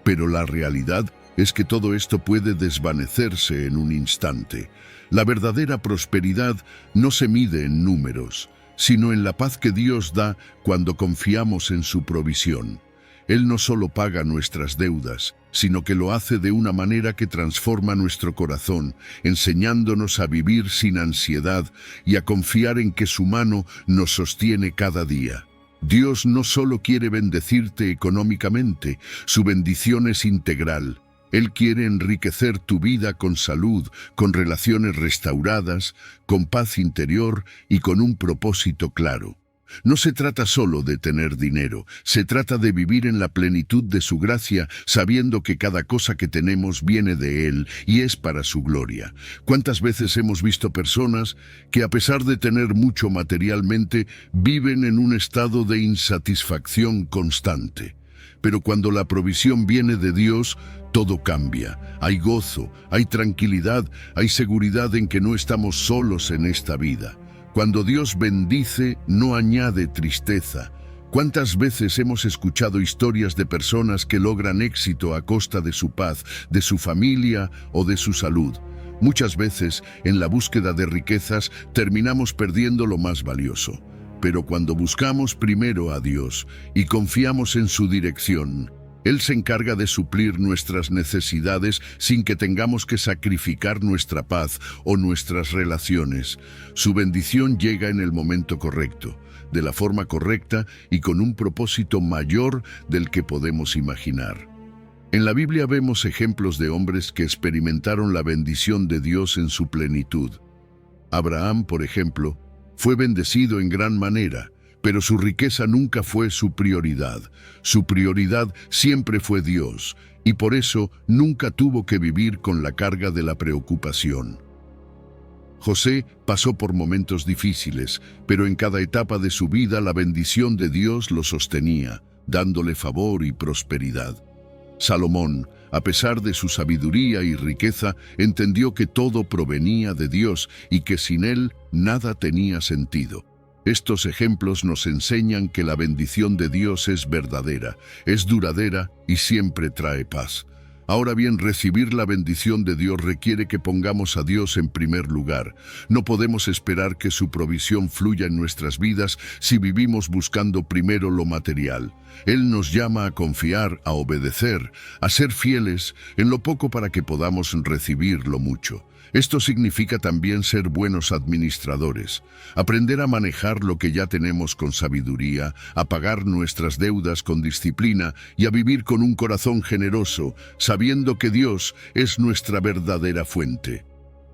Pero la realidad es que todo esto puede desvanecerse en un instante. La verdadera prosperidad no se mide en números, sino en la paz que Dios da cuando confiamos en su provisión. Él no solo paga nuestras deudas, sino que lo hace de una manera que transforma nuestro corazón, enseñándonos a vivir sin ansiedad y a confiar en que su mano nos sostiene cada día. Dios no solo quiere bendecirte económicamente, su bendición es integral. Él quiere enriquecer tu vida con salud, con relaciones restauradas, con paz interior y con un propósito claro. No se trata solo de tener dinero, se trata de vivir en la plenitud de su gracia, sabiendo que cada cosa que tenemos viene de Él y es para su gloria. ¿Cuántas veces hemos visto personas que, a pesar de tener mucho materialmente, viven en un estado de insatisfacción constante? Pero cuando la provisión viene de Dios, todo cambia. Hay gozo, hay tranquilidad, hay seguridad en que no estamos solos en esta vida. Cuando Dios bendice, no añade tristeza. ¿Cuántas veces hemos escuchado historias de personas que logran éxito a costa de su paz, de su familia o de su salud? Muchas veces, en la búsqueda de riquezas, terminamos perdiendo lo más valioso. Pero cuando buscamos primero a Dios y confiamos en su dirección, Él se encarga de suplir nuestras necesidades sin que tengamos que sacrificar nuestra paz o nuestras relaciones. Su bendición llega en el momento correcto, de la forma correcta y con un propósito mayor del que podemos imaginar. En la Biblia vemos ejemplos de hombres que experimentaron la bendición de Dios en su plenitud. Abraham, por ejemplo, fue bendecido en gran manera, pero su riqueza nunca fue su prioridad. Su prioridad siempre fue Dios, y por eso nunca tuvo que vivir con la carga de la preocupación. José pasó por momentos difíciles, pero en cada etapa de su vida la bendición de Dios lo sostenía, dándole favor y prosperidad. Salomón, a pesar de su sabiduría y riqueza, entendió que todo provenía de Dios y que sin Él nada tenía sentido. Estos ejemplos nos enseñan que la bendición de Dios es verdadera, es duradera y siempre trae paz. Ahora bien, recibir la bendición de Dios requiere que pongamos a Dios en primer lugar. No podemos esperar que su provisión fluya en nuestras vidas si vivimos buscando primero lo material. Él nos llama a confiar, a obedecer, a ser fieles en lo poco para que podamos recibir lo mucho. Esto significa también ser buenos administradores, aprender a manejar lo que ya tenemos con sabiduría, a pagar nuestras deudas con disciplina y a vivir con un corazón generoso, sabiendo que Dios es nuestra verdadera fuente.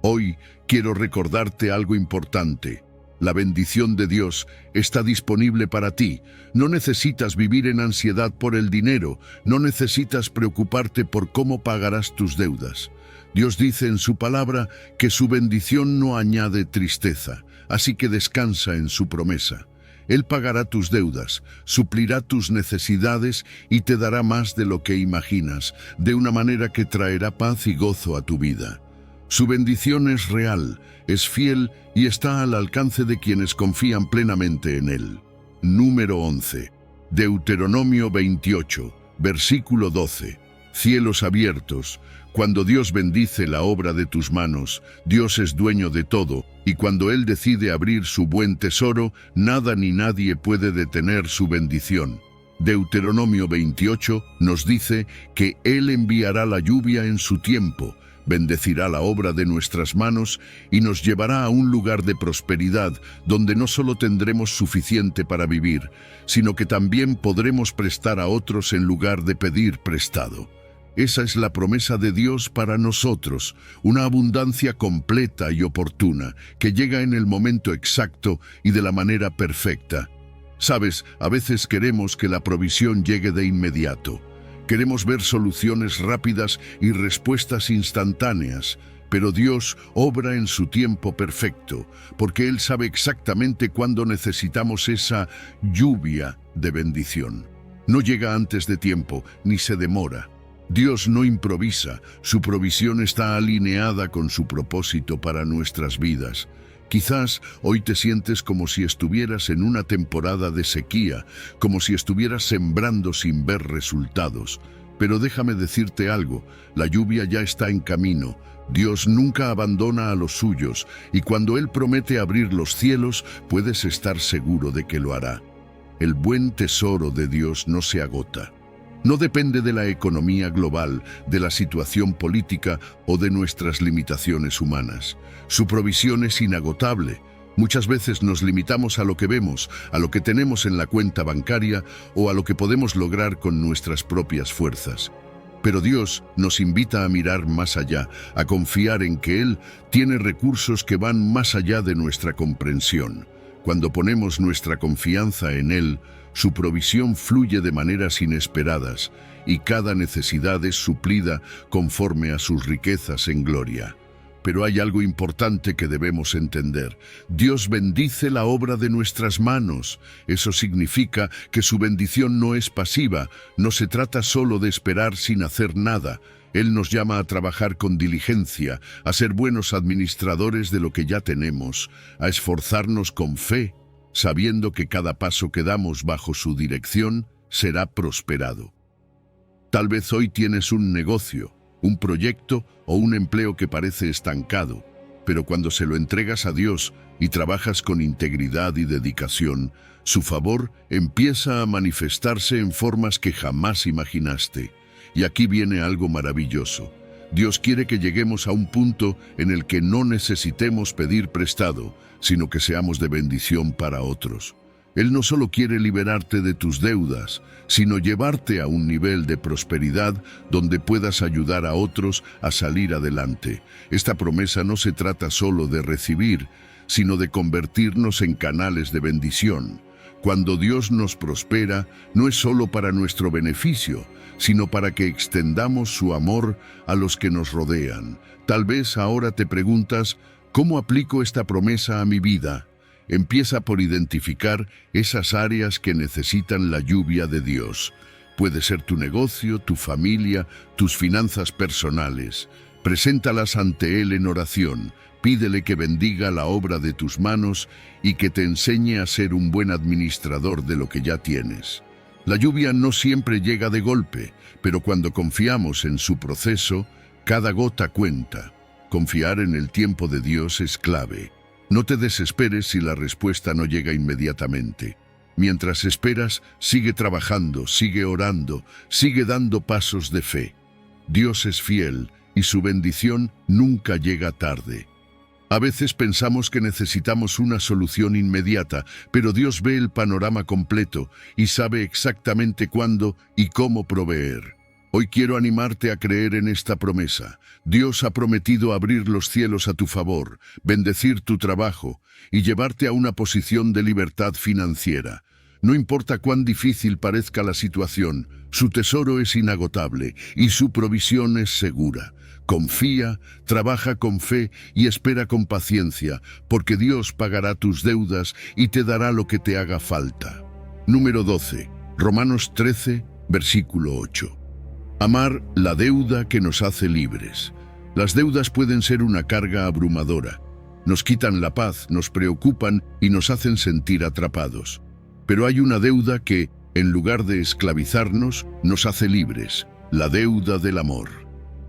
Hoy quiero recordarte algo importante. La bendición de Dios está disponible para ti. No necesitas vivir en ansiedad por el dinero, no necesitas preocuparte por cómo pagarás tus deudas. Dios dice en su palabra que su bendición no añade tristeza, así que descansa en su promesa. Él pagará tus deudas, suplirá tus necesidades y te dará más de lo que imaginas, de una manera que traerá paz y gozo a tu vida. Su bendición es real, es fiel y está al alcance de quienes confían plenamente en Él. Número 11. Deuteronomio 28, versículo 12. Cielos abiertos. Cuando Dios bendice la obra de tus manos, Dios es dueño de todo, y cuando Él decide abrir su buen tesoro, nada ni nadie puede detener su bendición. Deuteronomio 28 nos dice que Él enviará la lluvia en su tiempo, bendecirá la obra de nuestras manos y nos llevará a un lugar de prosperidad donde no solo tendremos suficiente para vivir, sino que también podremos prestar a otros en lugar de pedir prestado. Esa es la promesa de Dios para nosotros, una abundancia completa y oportuna, que llega en el momento exacto y de la manera perfecta. Sabes, a veces queremos que la provisión llegue de inmediato. Queremos ver soluciones rápidas y respuestas instantáneas, pero Dios obra en su tiempo perfecto, porque Él sabe exactamente cuándo necesitamos esa lluvia de bendición. No llega antes de tiempo, ni se demora. Dios no improvisa, su provisión está alineada con su propósito para nuestras vidas. Quizás hoy te sientes como si estuvieras en una temporada de sequía, como si estuvieras sembrando sin ver resultados. Pero déjame decirte algo, la lluvia ya está en camino. Dios nunca abandona a los suyos, y cuando Él promete abrir los cielos, puedes estar seguro de que lo hará. El buen tesoro de Dios no se agota. No depende de la economía global, de la situación política o de nuestras limitaciones humanas. Su provisión es inagotable. Muchas veces nos limitamos a lo que vemos, a lo que tenemos en la cuenta bancaria o a lo que podemos lograr con nuestras propias fuerzas. Pero Dios nos invita a mirar más allá, a confiar en que Él tiene recursos que van más allá de nuestra comprensión. Cuando ponemos nuestra confianza en Él, su provisión fluye de maneras inesperadas y cada necesidad es suplida conforme a sus riquezas en gloria. Pero hay algo importante que debemos entender. Dios bendice la obra de nuestras manos. Eso significa que su bendición no es pasiva, no se trata solo de esperar sin hacer nada. Él nos llama a trabajar con diligencia, a ser buenos administradores de lo que ya tenemos, a esforzarnos con fe, sabiendo que cada paso que damos bajo su dirección será prosperado. Tal vez hoy tienes un negocio, un proyecto o un empleo que parece estancado, pero cuando se lo entregas a Dios y trabajas con integridad y dedicación, su favor empieza a manifestarse en formas que jamás imaginaste. Y aquí viene algo maravilloso. Dios quiere que lleguemos a un punto en el que no necesitemos pedir prestado, sino que seamos de bendición para otros. Él no solo quiere liberarte de tus deudas, sino llevarte a un nivel de prosperidad donde puedas ayudar a otros a salir adelante. Esta promesa no se trata solo de recibir, sino de convertirnos en canales de bendición. Cuando Dios nos prospera, no es solo para nuestro beneficio, sino para que extendamos su amor a los que nos rodean. Tal vez ahora te preguntas, ¿cómo aplico esta promesa a mi vida? Empieza por identificar esas áreas que necesitan la lluvia de Dios. Puede ser tu negocio, tu familia, tus finanzas personales. Preséntalas ante Él en oración. Pídele que bendiga la obra de tus manos y que te enseñe a ser un buen administrador de lo que ya tienes. La lluvia no siempre llega de golpe, pero cuando confiamos en su proceso, cada gota cuenta. Confiar en el tiempo de Dios es clave. No te desesperes si la respuesta no llega inmediatamente. Mientras esperas, sigue trabajando, sigue orando, sigue dando pasos de fe. Dios es fiel y su bendición nunca llega tarde. A veces pensamos que necesitamos una solución inmediata, pero Dios ve el panorama completo y sabe exactamente cuándo y cómo proveer. Hoy quiero animarte a creer en esta promesa. Dios ha prometido abrir los cielos a tu favor, bendecir tu trabajo y llevarte a una posición de libertad financiera. No importa cuán difícil parezca la situación, su tesoro es inagotable y su provisión es segura. Confía, trabaja con fe y espera con paciencia, porque Dios pagará tus deudas y te dará lo que te haga falta. Número 12. Romanos 13, versículo 8. Amar la deuda que nos hace libres. Las deudas pueden ser una carga abrumadora. Nos quitan la paz, nos preocupan y nos hacen sentir atrapados. Pero hay una deuda que, en lugar de esclavizarnos, nos hace libres. La deuda del amor.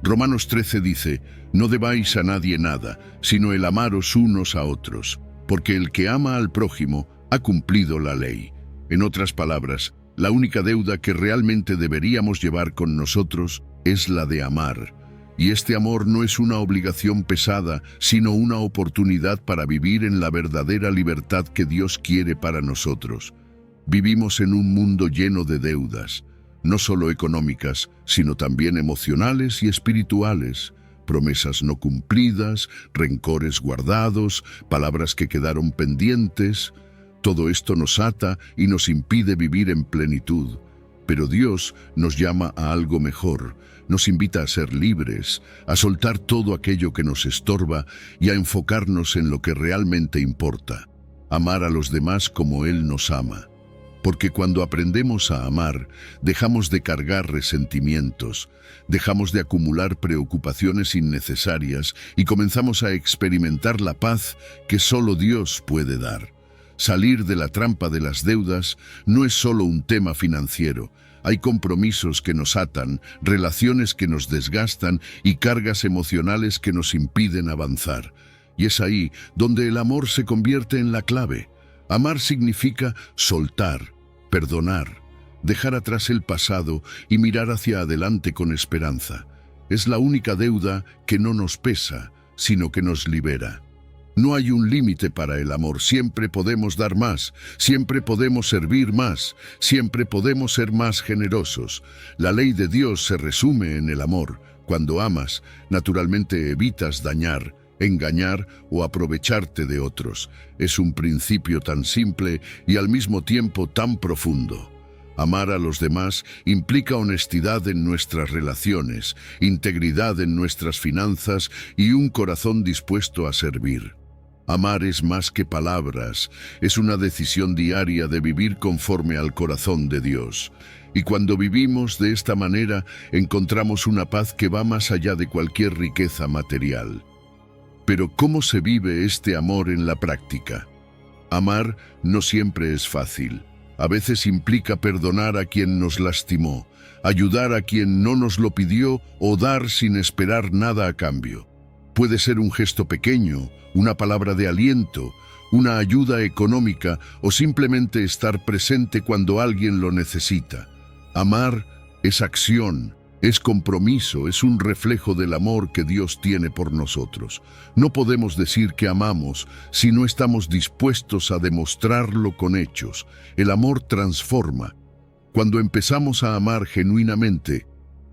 Romanos 13 dice, no debáis a nadie nada, sino el amaros unos a otros, porque el que ama al prójimo ha cumplido la ley. En otras palabras, la única deuda que realmente deberíamos llevar con nosotros es la de amar. Y este amor no es una obligación pesada, sino una oportunidad para vivir en la verdadera libertad que Dios quiere para nosotros. Vivimos en un mundo lleno de deudas. no solo económicas, sino también emocionales y espirituales. Promesas no cumplidas, rencores guardados, palabras que quedaron pendientes. Todo esto nos ata y nos impide vivir en plenitud. Pero Dios nos llama a algo mejor, nos invita a ser libres, a soltar todo aquello que nos estorba y a enfocarnos en lo que realmente importa, amar a los demás como Él nos ama. Porque cuando aprendemos a amar, dejamos de cargar resentimientos, dejamos de acumular preocupaciones innecesarias y comenzamos a experimentar la paz que solo Dios puede dar. Salir de la trampa de las deudas no es solo un tema financiero. Hay compromisos que nos atan, relaciones que nos desgastan y cargas emocionales que nos impiden avanzar. Y es ahí donde el amor se convierte en la clave. Amar significa soltar, perdonar, dejar atrás el pasado y mirar hacia adelante con esperanza. Es la única deuda que no nos pesa, sino que nos libera. No hay un límite para el amor, siempre podemos dar más, siempre podemos servir más, siempre podemos ser más generosos. La ley de Dios se resume en el amor. Cuando amas, naturalmente evitas dañar, engañar o aprovecharte de otros. Es un principio tan simple y al mismo tiempo tan profundo. Amar a los demás implica honestidad en nuestras relaciones, integridad en nuestras finanzas y un corazón dispuesto a servir. Amar es más que palabras, es una decisión diaria de vivir conforme al corazón de Dios. Y cuando vivimos de esta manera, encontramos una paz que va más allá de cualquier riqueza material. Pero ¿cómo se vive este amor en la práctica? Amar no siempre es fácil. A veces implica perdonar a quien nos lastimó, ayudar a quien no nos lo pidió o dar sin esperar nada a cambio. Puede ser un gesto pequeño, una palabra de aliento, una ayuda económica o simplemente estar presente cuando alguien lo necesita. Amar es acción, es compromiso, es un reflejo del amor que Dios tiene por nosotros. No podemos decir que amamos si no estamos dispuestos a demostrarlo con hechos. El amor transforma. Cuando empezamos a amar genuinamente,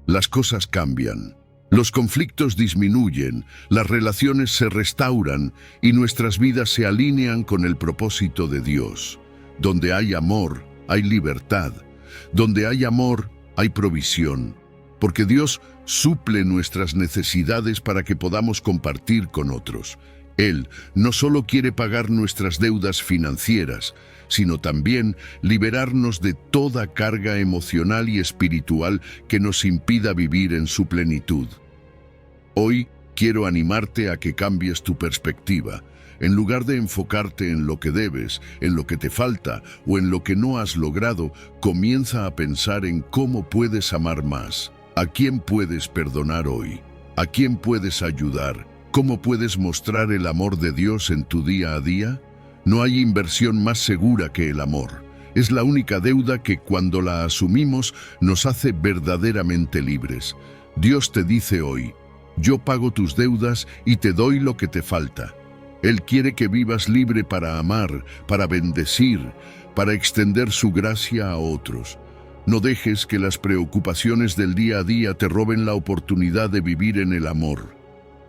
las cosas cambian. Los conflictos disminuyen, las relaciones se restauran y nuestras vidas se alinean con el propósito de Dios. Donde hay amor, hay libertad. Donde hay amor, hay provisión. Porque Dios suple nuestras necesidades para que podamos compartir con otros. Él no solo quiere pagar nuestras deudas financieras, sino también liberarnos de toda carga emocional y espiritual que nos impida vivir en su plenitud. Hoy quiero animarte a que cambies tu perspectiva. En lugar de enfocarte en lo que debes, en lo que te falta o en lo que no has logrado, comienza a pensar en cómo puedes amar más. ¿A quién puedes perdonar hoy? ¿A quién puedes ayudar? ¿Cómo puedes mostrar el amor de Dios en tu día a día? No hay inversión más segura que el amor. Es la única deuda que cuando la asumimos nos hace verdaderamente libres. Dios te dice hoy, yo pago tus deudas y te doy lo que te falta. Él quiere que vivas libre para amar, para bendecir, para extender su gracia a otros. No dejes que las preocupaciones del día a día te roben la oportunidad de vivir en el amor.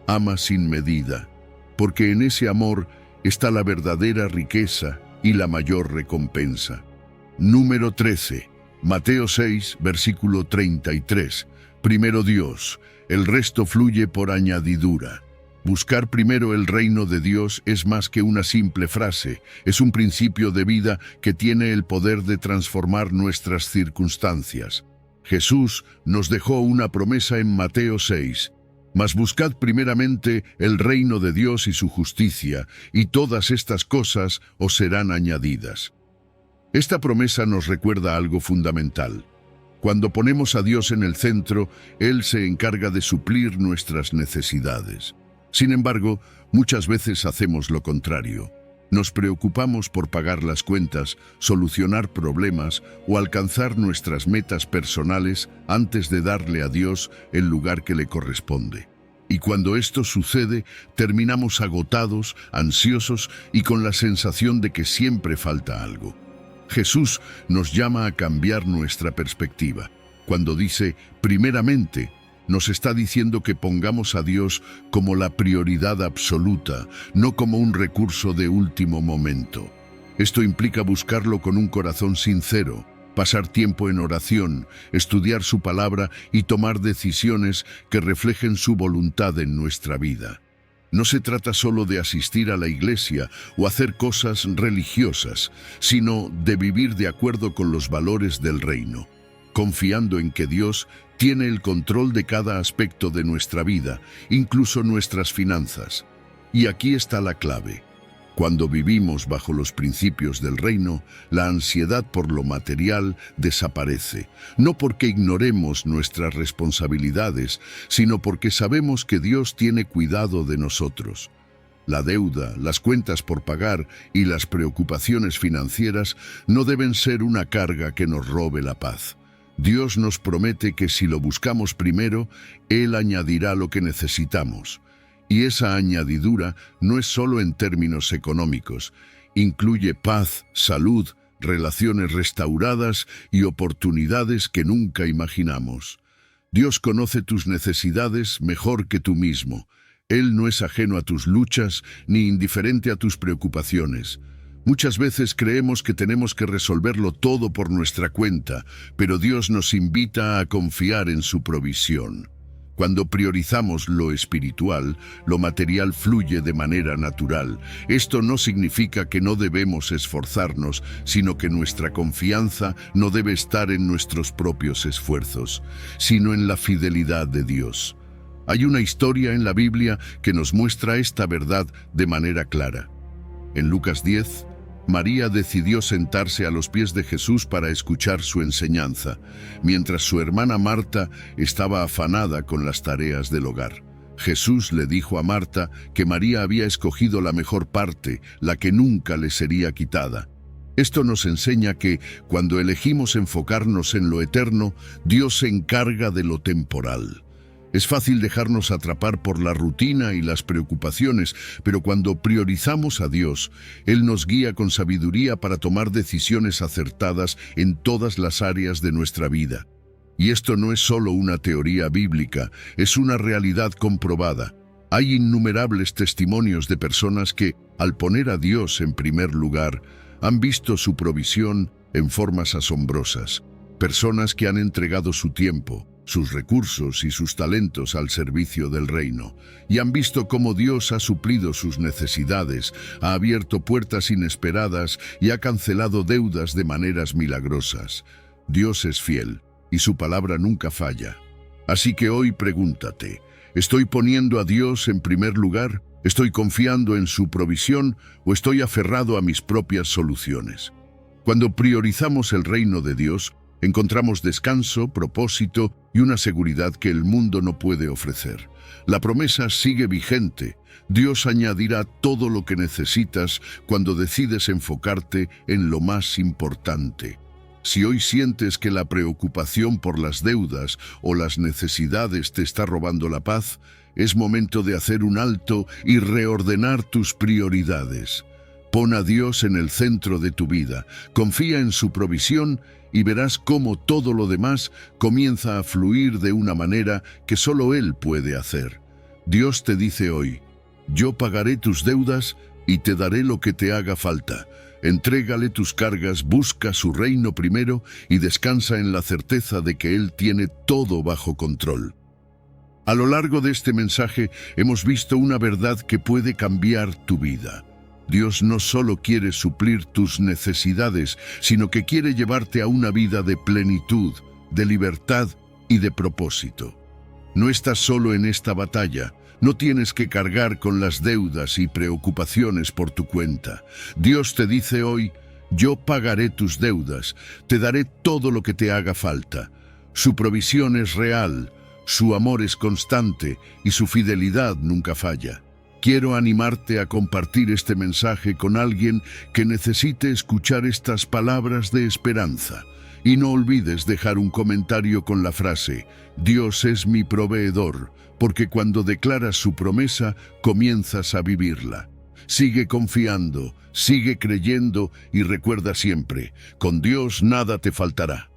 Ama sin medida, porque en ese amor está la verdadera riqueza y la mayor recompensa. Número 13. Mateo 6, versículo 33. Primero Dios, el resto fluye por añadidura. Buscar primero el reino de Dios es más que una simple frase, es un principio de vida que tiene el poder de transformar nuestras circunstancias. Jesús nos dejó una promesa en Mateo 6. Mas buscad primeramente el reino de Dios y su justicia, y todas estas cosas os serán añadidas. Esta promesa nos recuerda algo fundamental. Cuando ponemos a Dios en el centro, Él se encarga de suplir nuestras necesidades. Sin embargo, muchas veces hacemos lo contrario. Nos preocupamos por pagar las cuentas, solucionar problemas o alcanzar nuestras metas personales antes de darle a Dios el lugar que le corresponde. Y cuando esto sucede, terminamos agotados, ansiosos y con la sensación de que siempre falta algo. Jesús nos llama a cambiar nuestra perspectiva. Cuando dice primeramente, nos está diciendo que pongamos a Dios como la prioridad absoluta, no como un recurso de último momento. Esto implica buscarlo con un corazón sincero, pasar tiempo en oración, estudiar su palabra y tomar decisiones que reflejen su voluntad en nuestra vida. No se trata solo de asistir a la iglesia o hacer cosas religiosas, sino de vivir de acuerdo con los valores del reino, confiando en que Dios tiene el control de cada aspecto de nuestra vida, incluso nuestras finanzas. Y aquí está la clave. Cuando vivimos bajo los principios del reino, la ansiedad por lo material desaparece, no porque ignoremos nuestras responsabilidades, sino porque sabemos que Dios tiene cuidado de nosotros. La deuda, las cuentas por pagar y las preocupaciones financieras no deben ser una carga que nos robe la paz. Dios nos promete que si lo buscamos primero, Él añadirá lo que necesitamos. Y esa añadidura no es solo en términos económicos, incluye paz, salud, relaciones restauradas y oportunidades que nunca imaginamos. Dios conoce tus necesidades mejor que tú mismo. Él no es ajeno a tus luchas ni indiferente a tus preocupaciones. Muchas veces creemos que tenemos que resolverlo todo por nuestra cuenta, pero Dios nos invita a confiar en su provisión. Cuando priorizamos lo espiritual, lo material fluye de manera natural. Esto no significa que no debemos esforzarnos, sino que nuestra confianza no debe estar en nuestros propios esfuerzos, sino en la fidelidad de Dios. Hay una historia en la Biblia que nos muestra esta verdad de manera clara. En Lucas 10, María decidió sentarse a los pies de Jesús para escuchar su enseñanza, mientras su hermana Marta estaba afanada con las tareas del hogar. Jesús le dijo a Marta que María había escogido la mejor parte, la que nunca le sería quitada. Esto nos enseña que, cuando elegimos enfocarnos en lo eterno, Dios se encarga de lo temporal. Es fácil dejarnos atrapar por la rutina y las preocupaciones, pero cuando priorizamos a Dios, Él nos guía con sabiduría para tomar decisiones acertadas en todas las áreas de nuestra vida. Y esto no es solo una teoría bíblica, es una realidad comprobada. Hay innumerables testimonios de personas que, al poner a Dios en primer lugar, han visto su provisión en formas asombrosas. Personas que han entregado su tiempo, sus recursos y sus talentos al servicio del reino, y han visto cómo Dios ha suplido sus necesidades, ha abierto puertas inesperadas y ha cancelado deudas de maneras milagrosas. Dios es fiel, y su palabra nunca falla. Así que hoy pregúntate, ¿estoy poniendo a Dios en primer lugar? ¿Estoy confiando en su provisión o estoy aferrado a mis propias soluciones? Cuando priorizamos el reino de Dios, encontramos descanso, propósito y una seguridad que el mundo no puede ofrecer. La promesa sigue vigente. Dios añadirá todo lo que necesitas cuando decides enfocarte en lo más importante. Si hoy sientes que la preocupación por las deudas o las necesidades te está robando la paz, es momento de hacer un alto y reordenar tus prioridades. Pon a Dios en el centro de tu vida, confía en su provisión y verás cómo todo lo demás comienza a fluir de una manera que solo Él puede hacer. Dios te dice hoy, yo pagaré tus deudas y te daré lo que te haga falta. Entrégale tus cargas, busca su reino primero y descansa en la certeza de que Él tiene todo bajo control. A lo largo de este mensaje hemos visto una verdad que puede cambiar tu vida. Dios no solo quiere suplir tus necesidades, sino que quiere llevarte a una vida de plenitud, de libertad y de propósito. No estás solo en esta batalla. No tienes que cargar con las deudas y preocupaciones por tu cuenta. Dios te dice hoy, yo pagaré tus deudas, te daré todo lo que te haga falta. Su provisión es real, su amor es constante y su fidelidad nunca falla. Quiero animarte a compartir este mensaje con alguien que necesite escuchar estas palabras de esperanza. Y no olvides dejar un comentario con la frase, Dios es mi proveedor, porque cuando declaras su promesa, comienzas a vivirla. Sigue confiando, sigue creyendo y recuerda siempre, con Dios nada te faltará.